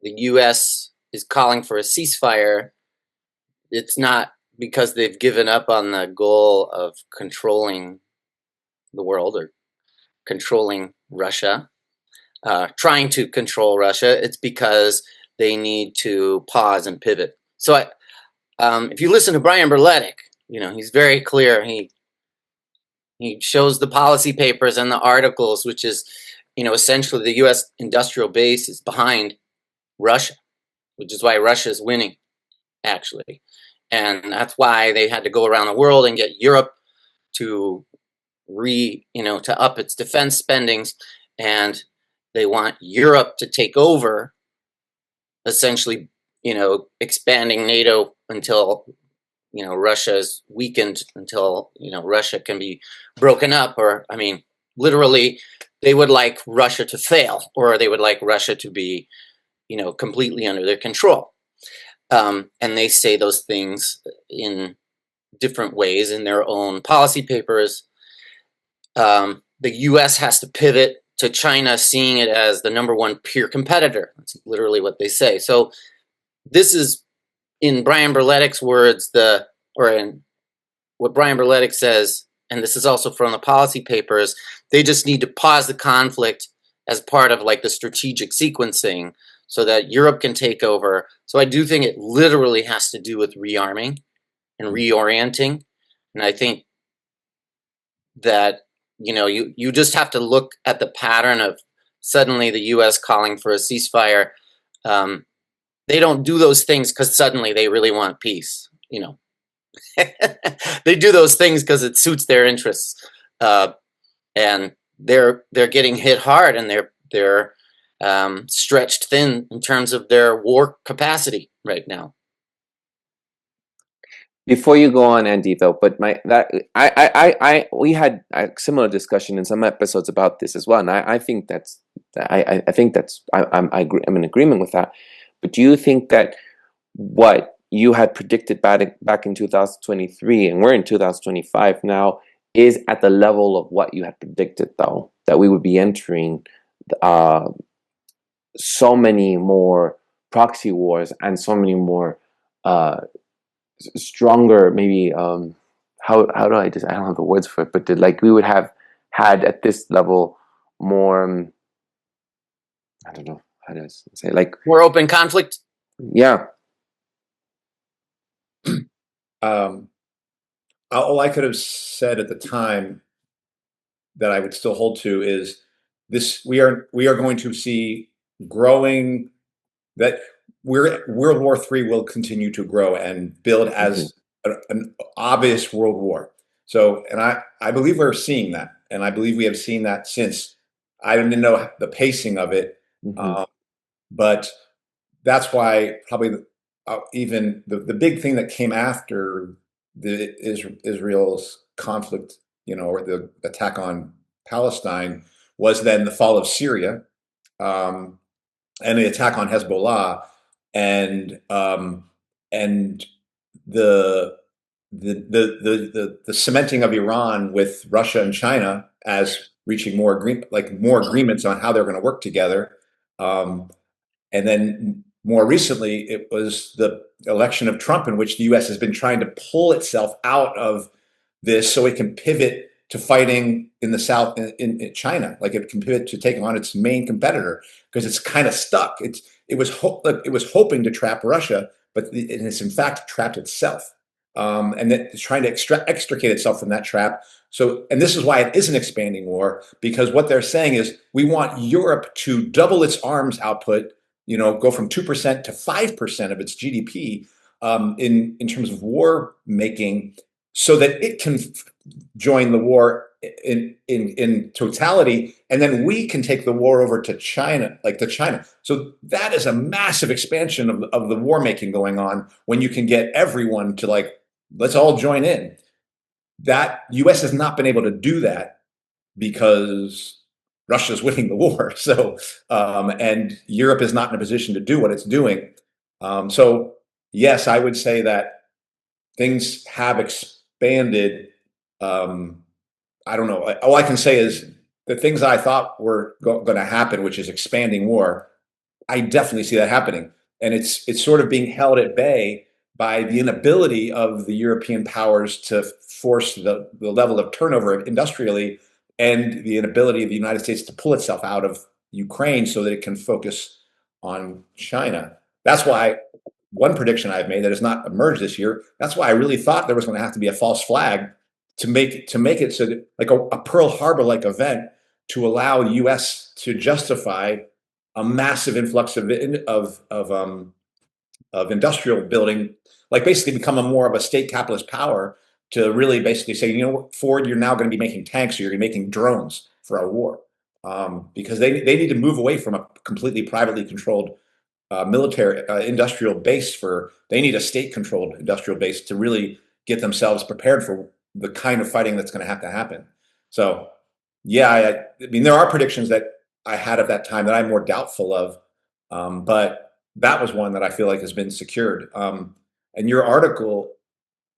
[SPEAKER 3] the US is calling for a ceasefire, it's not because they've given up on the goal of controlling the world or controlling Russia, trying to control Russia. It's because they need to pause and pivot. So if you listen to Brian Berletic, he's very clear. He shows the policy papers and the articles, which is, essentially the U.S. industrial base is behind Russia, which is why Russia is winning, actually. And that's why they had to go around the world and get Europe to to up its defense spendings. And they want Europe to take over, essentially, expanding NATO until Russia is weakened, until Russia can be broken up, or literally they would like Russia to fail, or they would like Russia to be completely under their control. And they say those things in different ways in their own policy papers. The US has to pivot to China, seeing it as the number one peer competitor. That's literally what they say. So this is, in Brian Berletic's words, or in what Brian Berletic says, and this is also from the policy papers, they just need to pause the conflict as part of the strategic sequencing so that Europe can take over. So I do think it literally has to do with rearming and reorienting. And I think that, you just have to look at the pattern of suddenly the U.S. calling for a ceasefire. They don't do those things because suddenly they really want peace. They do those things because it suits their interests, and they're getting hit hard, and they're stretched thin in terms of their war capacity right now.
[SPEAKER 1] Before you go on, Andy, though, but we had a similar discussion in some episodes about this as well, and I think that's I'm in agreement with that. But do you think that what you had predicted back in 2023, and we're in 2025 now, is at the level of what you had predicted, though, that we would be entering so many more proxy wars and so many more stronger, maybe how do I just, I don't have the words for it, but like we would have had at this level more I don't know how to say, like
[SPEAKER 3] more open conflict.
[SPEAKER 1] Yeah.
[SPEAKER 2] All I could have said at the time that I would still hold to is this: we are going to see growing, that World War III will continue to grow and build as an obvious world war. So, and I believe we're seeing that, and I believe we have seen that since. I didn't know the pacing of it, but that's why probably even the big thing that came after the Israel's conflict, or the attack on Palestine, was then the fall of Syria, and the attack on Hezbollah, and the cementing of Iran with Russia and China as reaching more agreements on how they're going to work together. And then more recently, it was the election of Trump, in which the U.S. has been trying to pull itself out of this so it can pivot to fighting in the South, in China, like it can pivot to taking on its main competitor, because it's kind of stuck. It was hoping to trap Russia, but it's in fact trapped itself, and then it's trying to extricate itself from that trap. So, and this is why it is an expanding war, because what they're saying is, we want Europe to double its arms output, go from 2% to 5% of its GDP, in terms of war making, so that it can join the war in totality, and then we can take the war over to China, So that is a massive expansion of the war making going on, when you can get everyone to let's all join in. That U.S. has not been able to do that because Russia's winning the war. So, and Europe is not in a position to do what it's doing. So yes, I would say that things have expanded. I don't know. All I can say is the things I thought were going to happen, which is expanding war, I definitely see that happening. And it's sort of being held at bay by the inability of the European powers to force the level of turnover industrially, and the inability of the United States to pull itself out of Ukraine so that it can focus on China. That's why one prediction I've made that has not emerged this year, that's why I really thought there was going to have to be a false flag to make it so that, like a Pearl Harbor like event, to allow the U.S. to justify a massive influx of industrial building, like basically become more of a state capitalist power, to really basically say, Ford, you're now going to be making tanks, or you're going to be making drones for our war, because they need to move away from a completely privately controlled military industrial base. They need a state-controlled industrial base to really get themselves prepared for the kind of fighting that's going to happen. So, yeah, I mean, there are predictions that I had at that time that I'm more doubtful of, but that was one that I feel like has been secured. And your article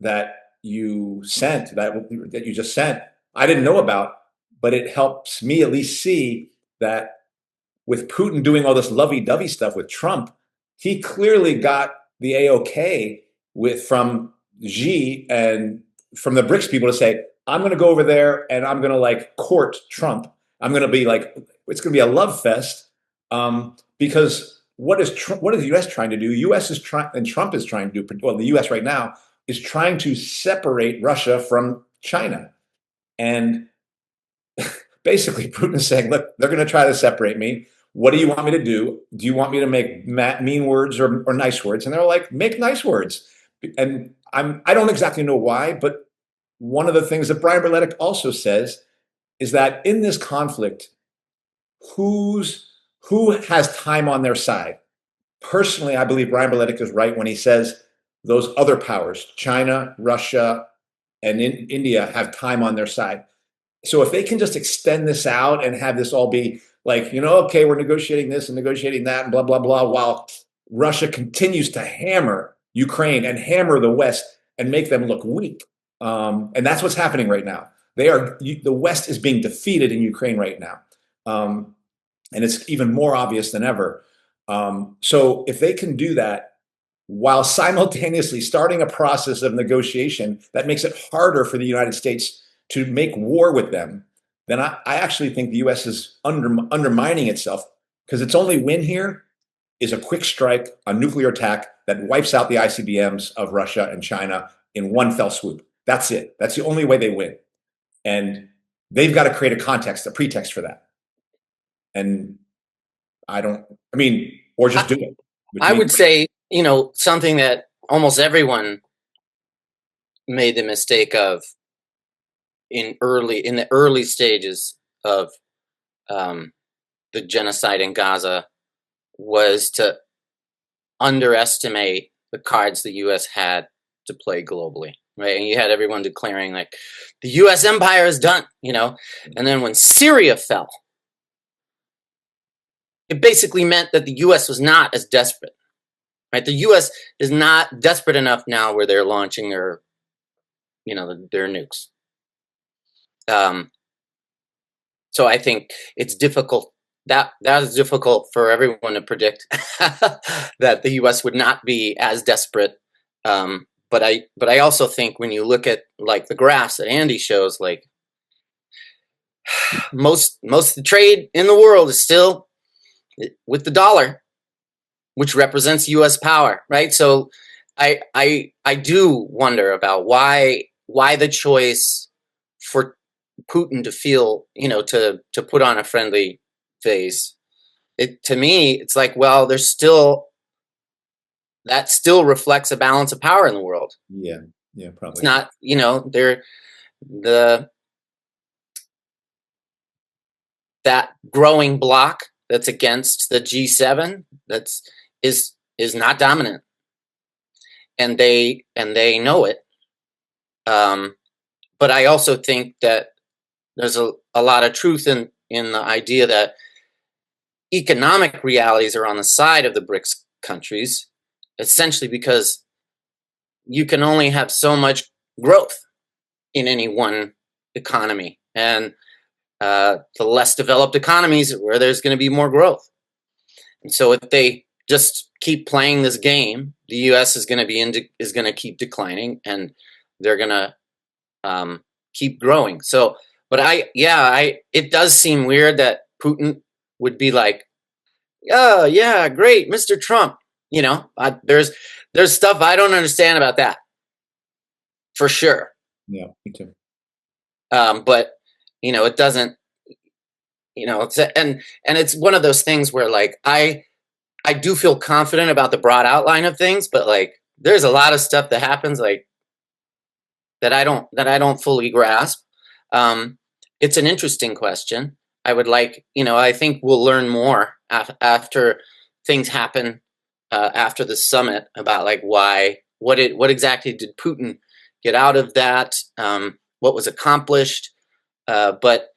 [SPEAKER 2] that you sent, that you just sent, I didn't know about, but it helps me at least see that with Putin doing all this lovey-dovey stuff with Trump, he clearly got the A-OK from Xi and from the Brics people to say, I'm going to go over there and I'm going to court Trump. I'm going to be it's going to be a love fest, because what is the U.S. trying to do? U.S. is trying, and Trump is trying to do. Well, the U.S. right now is trying to separate Russia from China, And basically, Putin is saying, look, they're going to try to separate me. What do you want me to do? Do you want me to make mean words or nice words? And they're like, make nice words. And I don't exactly know why, but one of the things that Brian Berletic also says is that in this conflict, who has time on their side? Personally, I believe Brian Berletic is right when he says those other powers, China, Russia, and India, have time on their side. So if they can just extend this out and have this all be like, okay, we're negotiating this and negotiating that and blah, blah, blah, while Russia continues to hammer Ukraine and hammer the West and make them look weak. And that's what's happening right now. The West is being defeated in Ukraine right now. And it's even more obvious than ever. So if they can do that while simultaneously starting a process of negotiation that makes it harder for the United States to make war with them, then I actually think the U.S. is undermining itself, because its only win here is a quick strike, a nuclear attack that wipes out the ICBMs of Russia and China in one fell swoop. That's it. That's the only way they win. And they've got to create a pretext for that. And or just do it.
[SPEAKER 3] I would say, something that almost everyone made the mistake of in the early stages of the genocide in Gaza was to underestimate the cards the U.S. had to play globally, right? And you had everyone declaring like the U.S. empire is done, and then when Syria fell, it basically meant that the U.S. was not as desperate, right? The U.S. is not desperate enough now where they're launching their nukes. So I think it's difficult. That is difficult for everyone to predict that the U.S. would not be as desperate. But I also think when you look at like the graphs that Andy shows, like most of the trade in the world is still with the dollar, which represents U.S. power, right? So I do wonder about why the choice for Putin to feel, to put on a friendly face. To me, it's like, well, that still reflects a balance of power in the world.
[SPEAKER 2] Yeah, probably.
[SPEAKER 3] It's not, that growing bloc that's against the G7 is not dominant, and they know it. But I also think that there's a lot of truth in the idea that economic realities are on the side of the Brics countries, essentially because you can only have so much growth in any one economy, and the less developed economies are where there's going to be more growth. And so if they just keep playing this game, the U.S. is going to keep declining, and they're going to keep growing. So, but it does seem weird that Putin would be like, oh yeah, great, Mr. Trump. There's stuff I don't understand about that, for sure.
[SPEAKER 2] Yeah, me too.
[SPEAKER 3] But it doesn't. And it's one of those things where like I do feel confident about the broad outline of things, but like there's a lot of stuff that happens like that I don't fully grasp. It's an interesting question. I would like, I think we'll learn more after things happen after the summit about like what exactly did Putin get out of that, what was accomplished, but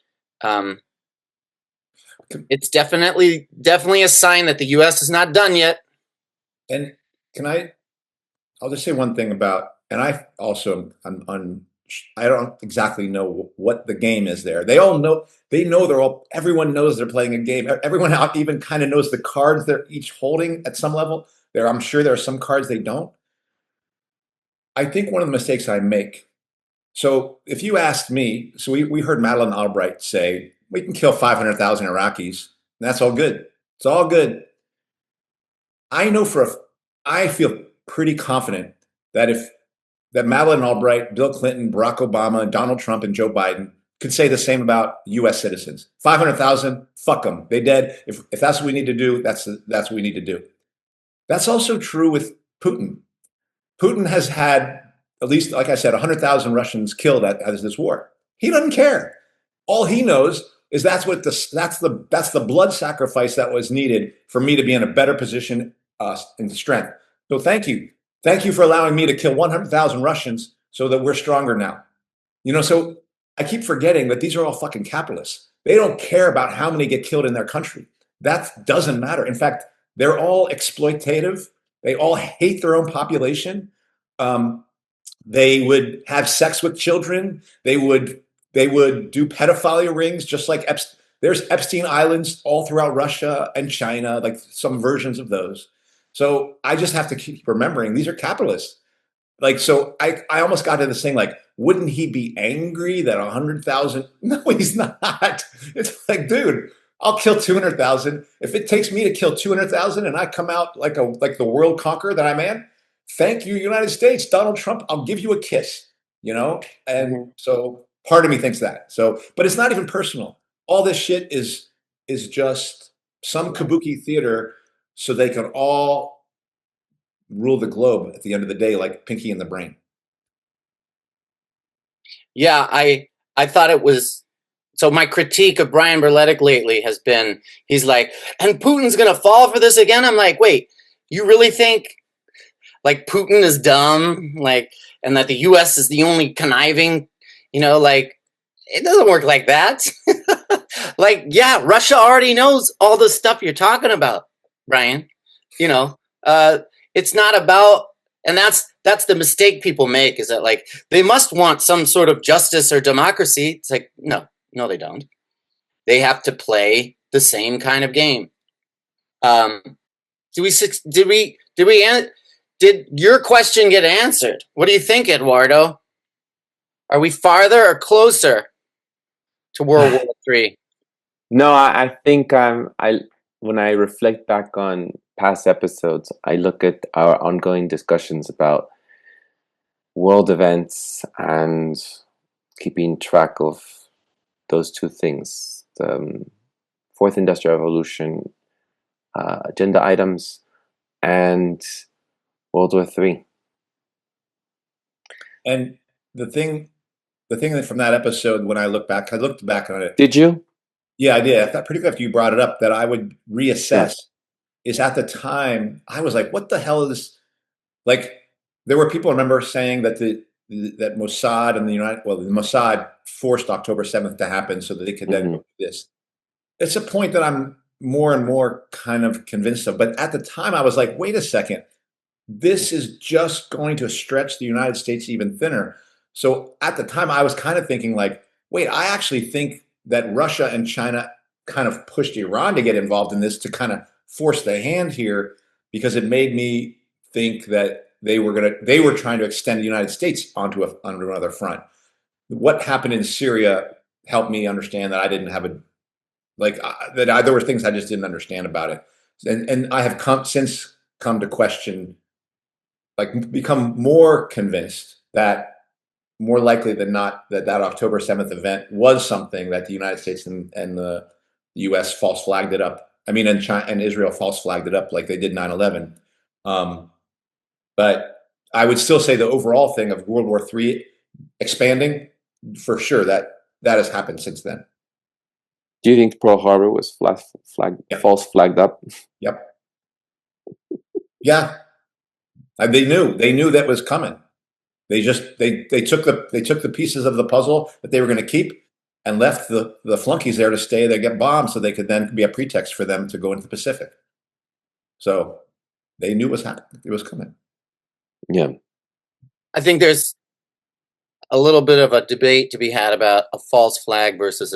[SPEAKER 3] it's definitely a sign that the U.S. is not done yet.
[SPEAKER 2] And I'll just say one thing about, and I also I don't exactly know what the game is there. They all know. Everyone knows they're playing a game. Everyone out even kind of knows the cards they're each holding at some level. I'm sure there are some cards they don't. I think one of the mistakes I make. So if you asked me, so we heard Madeleine Albright say, we can kill 500,000 Iraqis, and that's all good. It's all good. I feel pretty confident that Madeleine Albright, Bill Clinton, Barack Obama, Donald Trump, and Joe Biden could say the same about U.S. citizens. 500,000, fuck them. They dead. If that's what we need to do, that's what we need to do. That's also true with Putin. Putin has had, at least, like I said, 100,000 Russians killed as this war. He doesn't care. All he knows is that's the blood sacrifice that was needed for me to be in a better position in strength. So thank you for allowing me to kill 100,000 Russians so that we're stronger now. So I keep forgetting that these are all fucking capitalists. They don't care about how many get killed in their country. That doesn't matter. In fact, they're all exploitative. They all hate their own population. They would have sex with children. They would do pedophilia rings, just like there's Epstein Islands all throughout Russia and China, like some versions of those. So I just have to keep remembering these are capitalists. Like, so I almost got to this thing like, wouldn't he be angry that 100,000? No, he's not. It's like, dude, I'll kill 200,000. If it takes me to kill 200,000 and I come out like the world conqueror that I am, thank you, United States, Donald Trump. I'll give you a kiss, And so part of me thinks that. So, but it's not even personal. All this shit is just some kabuki theater so they can all rule the globe at the end of the day, like Pinky in the Brain.
[SPEAKER 3] Yeah, I thought it was. So my critique of Brian Berletic lately has been, he's like, and Putin's going to fall for this again? I'm like, wait, you really think like Putin is dumb? Like, and that the US is the only conniving, like, it doesn't work like that. Like, yeah, Russia already knows all the stuff you're talking about, Brian. It's not about, and that's the mistake people make, is that like, they must want some sort of justice or democracy. It's like, no, they don't. They have to play the same kind of game. Did your question get answered? What do you think, Eduardo? Are we farther or closer to World War III?
[SPEAKER 1] No, I think when I reflect back on past episodes, I look at our ongoing discussions about world events and keeping track of those two things, the Fourth Industrial Revolution, agenda items, and World War III.
[SPEAKER 2] And the thing that from that episode, when I looked back on it.
[SPEAKER 1] Did you?
[SPEAKER 2] Yeah, I did. I thought particularly after you brought it up that I would reassess. Is at the time I was like, what the hell is this? Like, there were people, I remember, saying that that Mossad and the Mossad forced October 7th to happen so that they could then do this. It's a point that I'm more and more kind of convinced of. But at the time I was like, wait a second, this is just going to stretch the United States even thinner. So at the time I was kind of thinking like, wait, I actually think that Russia and China kind of pushed Iran to get involved in this to kind of force the hand here, because it made me think that they were trying to extend the United States onto another front. What happened in Syria helped me understand that I didn't have there were things I just didn't understand about it, and I have since come to question, like, become more convinced that more likely than not that October 7th event was something that the United States and the U.S. false flagged it up. I mean, and China and Israel false flagged it up like they did 9/11. But I would still say the overall thing of World War III expanding, for sure, that has happened since then.
[SPEAKER 1] Do you think Pearl Harbor was false flagged up?
[SPEAKER 2] Yep. Yeah. They knew that was coming. They took the pieces of the puzzle that they were going to keep and left the flunkies there to stay. They get bombed so they could then be a pretext for them to go into the Pacific. So they knew it was happening. It was coming.
[SPEAKER 1] Yeah.
[SPEAKER 3] I think there's a little bit of a debate to be had about a false flag versus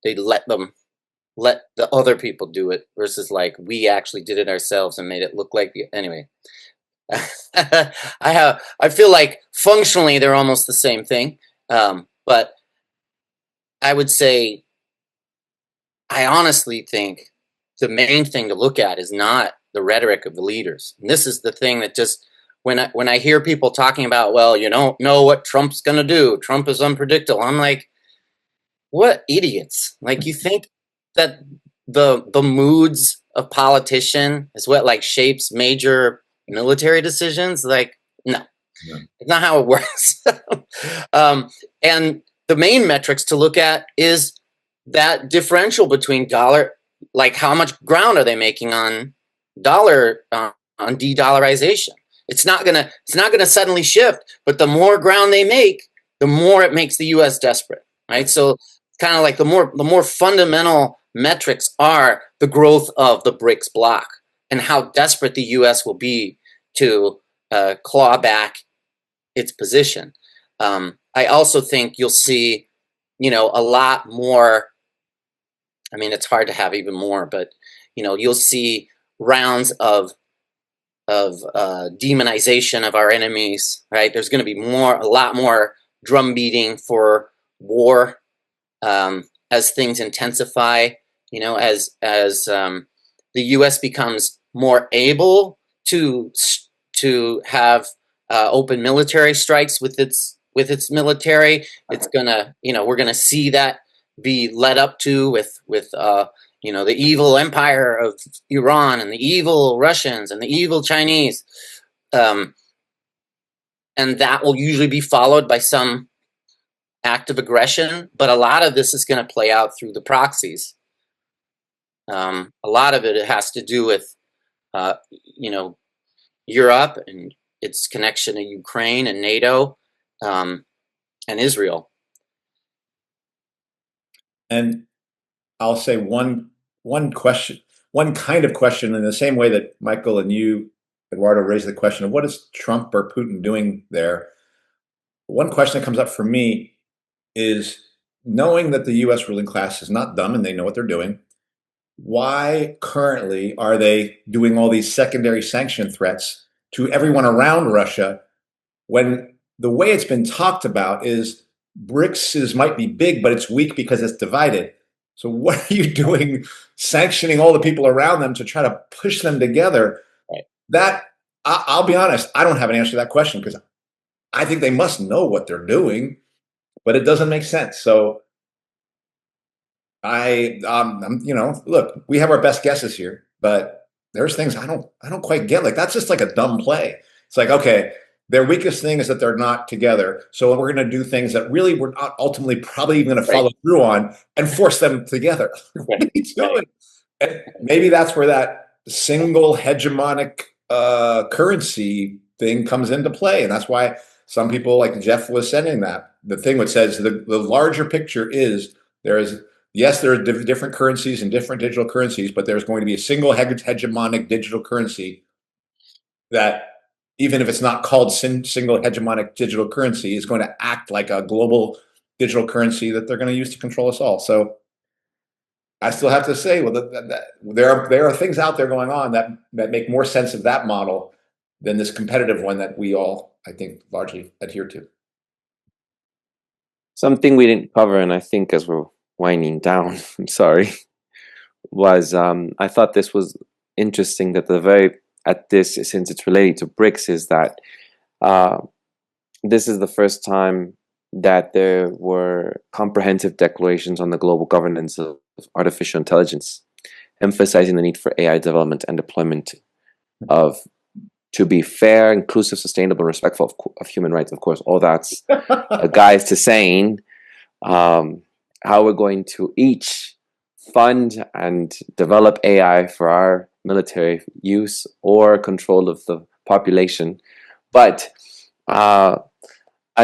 [SPEAKER 3] they let the other people do it versus like we actually did it ourselves and made it look like anyway. I feel like functionally they're almost the same thing, but I would say I honestly think the main thing to look at is not the rhetoric of the leaders. And this is the thing that just when I hear people talking about, well, you don't know what Trump's going to do, Trump is unpredictable, I'm like, what idiots. Like, you think that the moods of politician is what like shapes major military decisions? Like, no, it's not how it works. And the main metrics to look at is that differential between dollar, like how much ground are they making on dollar, on de-dollarization. It's not gonna suddenly shift, but the more ground they make, the more it makes the U.S. desperate, right? So kind of like the more fundamental metrics are the growth of the Brics bloc and how desperate the U.S. will be to claw back its position. I also think you'll see, a lot more. I mean, it's hard to have even more, but you'll see rounds of demonization of our enemies. Right? There's going to be a lot more drum beating for war as things intensify. As the U.S. becomes more able to have open military strikes with its military, it's gonna we're gonna see that be led up to with the evil empire of Iran and the evil Russians and the evil Chinese, and that will usually be followed by some act of aggression. But a lot of this is going to play out through the proxies. A lot of it has to do with Europe and its connection to Ukraine and NATO, and Israel.
[SPEAKER 2] And I'll say one question, one kind of question, in the same way that Michael and you, Eduardo, raised the question of what is Trump or Putin doing there. One question that comes up for me is, knowing that the U.S. ruling class is not dumb and they know what they're doing, why currently are they doing all these secondary sanction threats to everyone around Russia, when the way it's been talked about is BRICS might be big, but it's weak because it's divided? So what are you doing sanctioning all the people around them to try to push them together?
[SPEAKER 3] Right.
[SPEAKER 2] That, I'll be honest, I don't have an answer to that question, because I think they must know what they're doing, but it doesn't make sense. So look, we have our best guesses here, but there's things I don't quite get. Like, that's just like a dumb play. It's like, okay, their weakest thing is that they're not together, so we're going to do things that really we're not ultimately probably even going to follow through on and force them together. What are you doing? And maybe that's where that single hegemonic currency thing comes into play, and that's why some people, like Jeff was sending that, the thing which says the larger picture is there are different currencies and different digital currencies, but there's going to be a single hegemonic digital currency that, even if it's not called single hegemonic digital currency, is going to act like a global digital currency that they're going to use to control us all. So I still have to say, well, there are things out there going on that make more sense of that model than this competitive one that we all, I think, largely adhere to.
[SPEAKER 1] Something we didn't cover, and I think as we're winding down, I'm sorry, was I thought this was interesting that since it's related to BRICS, is that this is the first time that there were comprehensive declarations on the global governance of artificial intelligence, emphasizing the need for AI development and deployment to be fair, inclusive, sustainable, and respectful of human rights. Of course, all that's a guide to saying how we're going to each fund and develop AI for our military use or control of the population. But I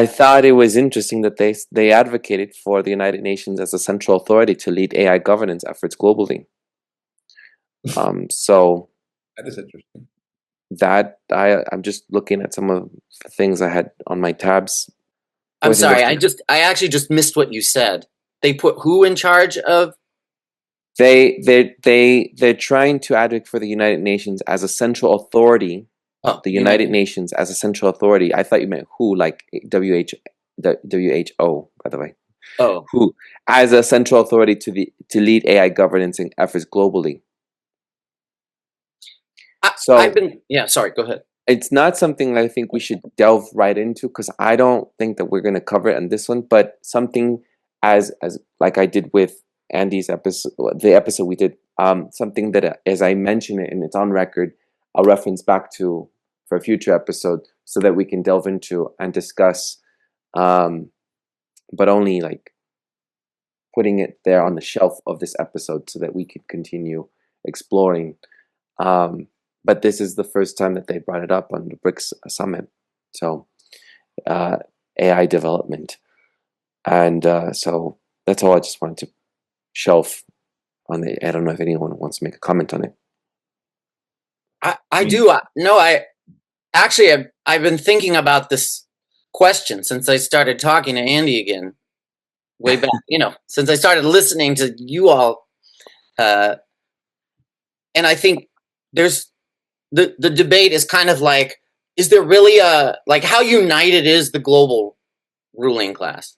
[SPEAKER 1] thought it was interesting that they advocated for the United Nations as a central authority to lead AI governance efforts globally. So
[SPEAKER 2] that is interesting.
[SPEAKER 1] That I'm just looking at some of the things I had on my tabs.
[SPEAKER 3] I'm sorry, I actually just missed what you said. They put who in charge of?
[SPEAKER 1] They're trying to advocate for the United Nations as a central authority. The United Nations as a central authority. I thought you meant who, like WHO, by the way.
[SPEAKER 3] Oh,
[SPEAKER 1] who as a central authority to lead AI governance and efforts globally.
[SPEAKER 3] Sorry, go ahead.
[SPEAKER 1] It's not something I think we should delve right into, because I don't think that we're going to cover it on this one, but something as like I did with Andy's episode, the episode we did, something that, as I mention it and it's on record, I'll reference back to for a future episode so that we can delve into and discuss, but only like putting it there on the shelf of this episode so that we can continue exploring. But this is the first time that they brought it up on the Brics Summit. So AI development. And so that's all I just wanted to shelf on it. I don't know if anyone wants to make a comment on it.
[SPEAKER 3] I do. No, I've been thinking about this question since I started talking to Andy again, way back, since I started listening to you all. And I think there's the debate is kind of like, is there really how united is the global ruling class?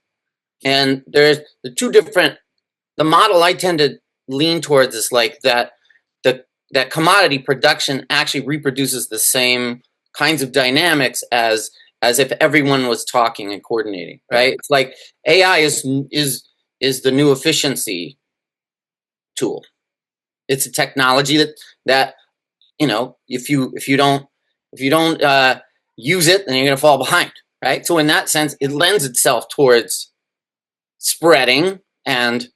[SPEAKER 3] And there's the two different, the model I tend to lean towards is like that commodity production actually reproduces the same kinds of dynamics as if everyone was talking and coordinating, right? It's like AI is the new efficiency tool. It's a technology that if you don't use it, then you're going to fall behind, right? So in that sense, it lends itself towards spreading and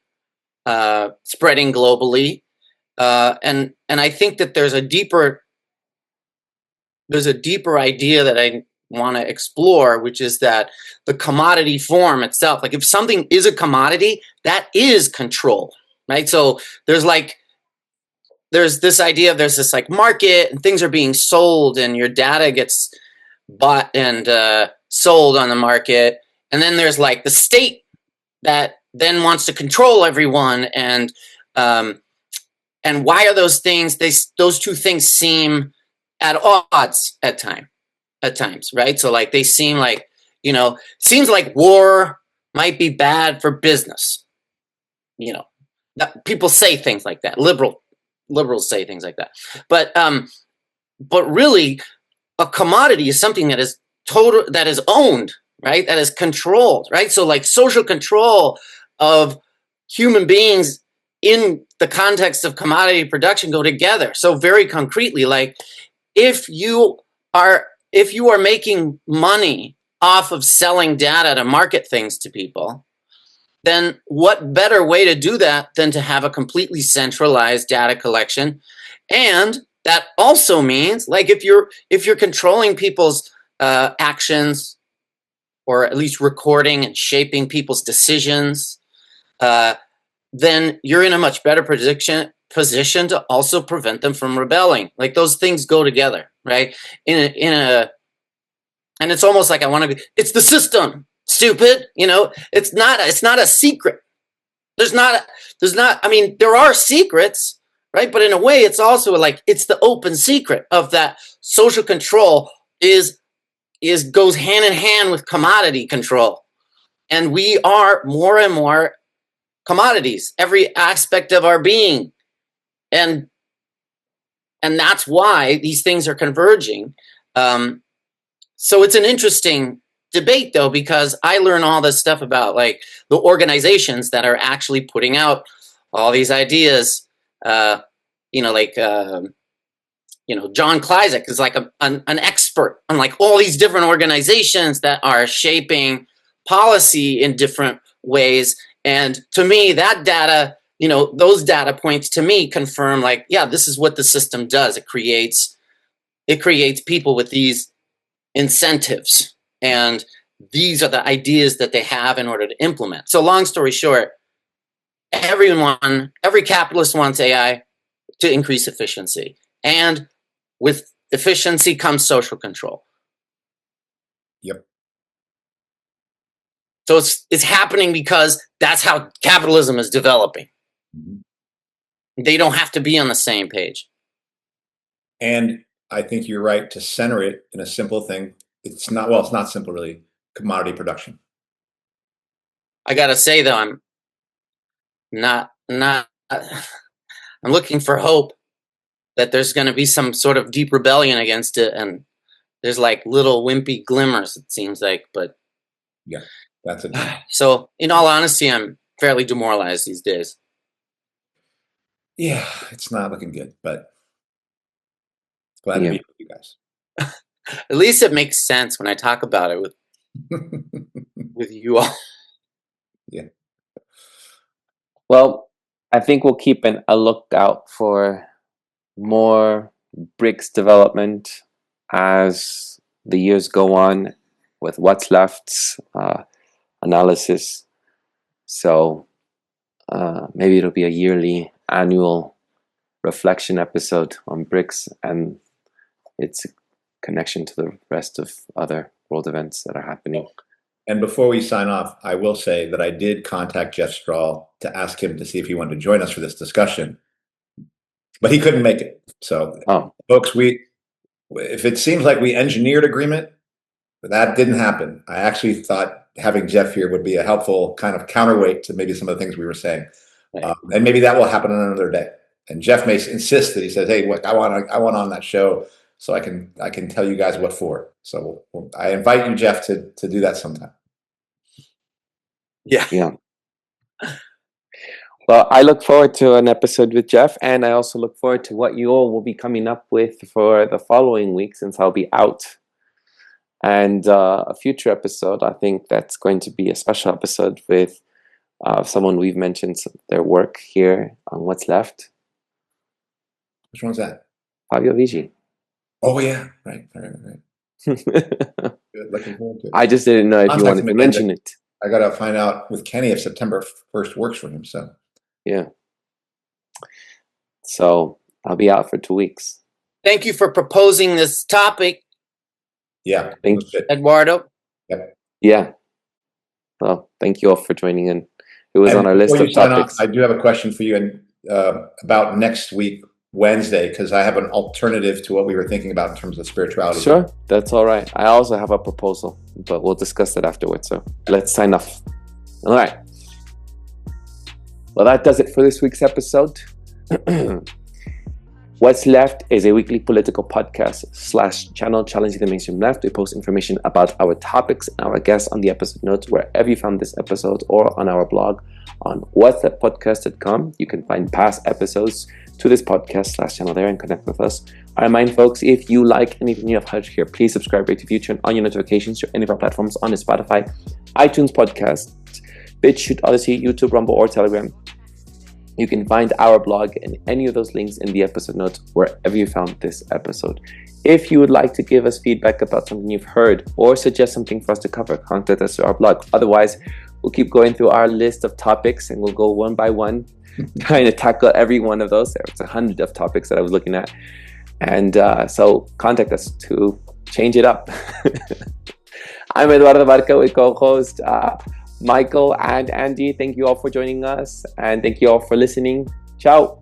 [SPEAKER 3] spreading globally, and I think that there's a deeper idea that I want to explore, which is that the commodity form itself, like if something is a commodity, that is control, right? So there's this idea of there's this like market and things are being sold and your data gets bought and sold on the market, and then there's like the state that then wants to control everyone, and why are those things? Those two things seem at odds at times, right? So like they seem like seems like war might be bad for business. People say things like that. Liberals say things like that, but really, a commodity is something that is owned, right? That is controlled, right? So like social control of human beings in the context of commodity production go together. So very concretely, like if you are making money off of selling data to market things to people, then what better way to do that than to have a completely centralized data collection? And that also means, like, if you're controlling people's actions, or at least recording and shaping people's decisions, then you're in a much better position to also prevent them from rebelling. Like those things go together, right? And it's almost like it's the system, stupid. It's not a secret. There are secrets, right? But in a way, it's also like it's the open secret of that social control goes hand in hand with commodity control. And we are more and more commodities, every aspect of our being. And that's why these things are converging. So it's an interesting debate, though, because I learn all this stuff about like the organizations that are actually putting out all these ideas. John Kleisek is like an expert on like all these different organizations that are shaping policy in different ways. And to me, that data, those data points to me confirm like, yeah, this is what the system does. It creates people with these incentives, and these are the ideas that they have in order to implement. So long story short, every capitalist wants AI to increase efficiency, and with efficiency comes social control.
[SPEAKER 2] Yep.
[SPEAKER 3] So it's happening because that's how capitalism is developing. Mm-hmm. They don't have to be on the same page.
[SPEAKER 2] And I think you're right to center it in a simple thing. It's not simple, really. Commodity production.
[SPEAKER 3] I gotta say though, I'm not. I'm looking for hope that there's going to be some sort of deep rebellion against it, and there's like little wimpy glimmers. It seems like, but
[SPEAKER 2] Yeah, that's a
[SPEAKER 3] So, in all honesty, I'm fairly demoralized these days.
[SPEAKER 2] yeah. It's not looking good, but glad to
[SPEAKER 1] Yeah.
[SPEAKER 2] be with you guys.
[SPEAKER 3] At least it makes sense when I talk about it with you all.
[SPEAKER 2] Yeah.
[SPEAKER 1] Well, I think we'll keep a lookout for more Brics development as the years go on with what's left analysis. So maybe it'll be a yearly annual reflection episode on Brics and its connection to the rest of other world events that are happening.
[SPEAKER 2] And before we sign off, I will say that I did contact Jeff Strahl to ask him to see if he wanted to join us for this discussion, but he couldn't make it. So, folks, if it seems like we engineered agreement, but that didn't happen. I actually thought having Jeff here would be a helpful kind of counterweight to maybe some of the things we were saying,
[SPEAKER 3] Right.
[SPEAKER 2] And maybe that will happen on another day. And Jeff may insist that he says, "Hey, look, I want on that show so I can tell you guys what for." So I invite you, Jeff, to do that sometime.
[SPEAKER 3] Yeah.
[SPEAKER 1] Well, I look forward to an episode with Jeff, and I also look forward to what you all will be coming up with for the following week, since I'll be out. And a future episode, I think that's going to be a special episode with someone we've mentioned their work here on What's Left.
[SPEAKER 2] Which one's that?
[SPEAKER 1] Fabio Vigi.
[SPEAKER 2] Oh yeah, right. Good. Looking forward to it.
[SPEAKER 1] I just didn't know if you wanted to mention it.
[SPEAKER 2] I got to find out with Kenny if September 1st works for him. So
[SPEAKER 1] yeah. So I'll be out for 2 weeks.
[SPEAKER 3] Thank you for proposing this topic.
[SPEAKER 2] Yeah.
[SPEAKER 1] Thank you,
[SPEAKER 3] Eduardo.
[SPEAKER 2] Yep.
[SPEAKER 1] Yeah. Well, thank you all for joining in. It was on our list of topics.
[SPEAKER 2] I do have a question for you and about next week, Wednesday, because I have an alternative to what we were thinking about in terms of spirituality.
[SPEAKER 1] Sure, that's all right. I also have a proposal, but we'll discuss that afterwards. So let's sign off. All right. Well, that does it for this week's episode. What's Left is a weekly political podcast / channel challenging the mainstream left. We post information about our topics and our guests on the episode notes wherever you found this episode or on our blog on whatsthappodcast.com. You can find past episodes to this podcast / channel there and connect with us. I remind folks, if you like anything you have heard here, please subscribe, rate, review, turn on your notifications to any of our platforms on Spotify, iTunes Podcast, BitChute, Odyssey, YouTube, Rumble, or Telegram. You can find our blog and any of those links in the episode notes wherever you found this episode. If you would like to give us feedback about something you've heard or suggest something for us to cover, contact us through our blog. Otherwise, we'll keep going through our list of topics and we'll go one by one, trying to tackle every one of those. There's 100 of topics that I was looking at. And so contact us to change it up. I'm Eduardo Barca with co-host Michael and Andy. Thank you all for joining us and thank you all for listening. Ciao.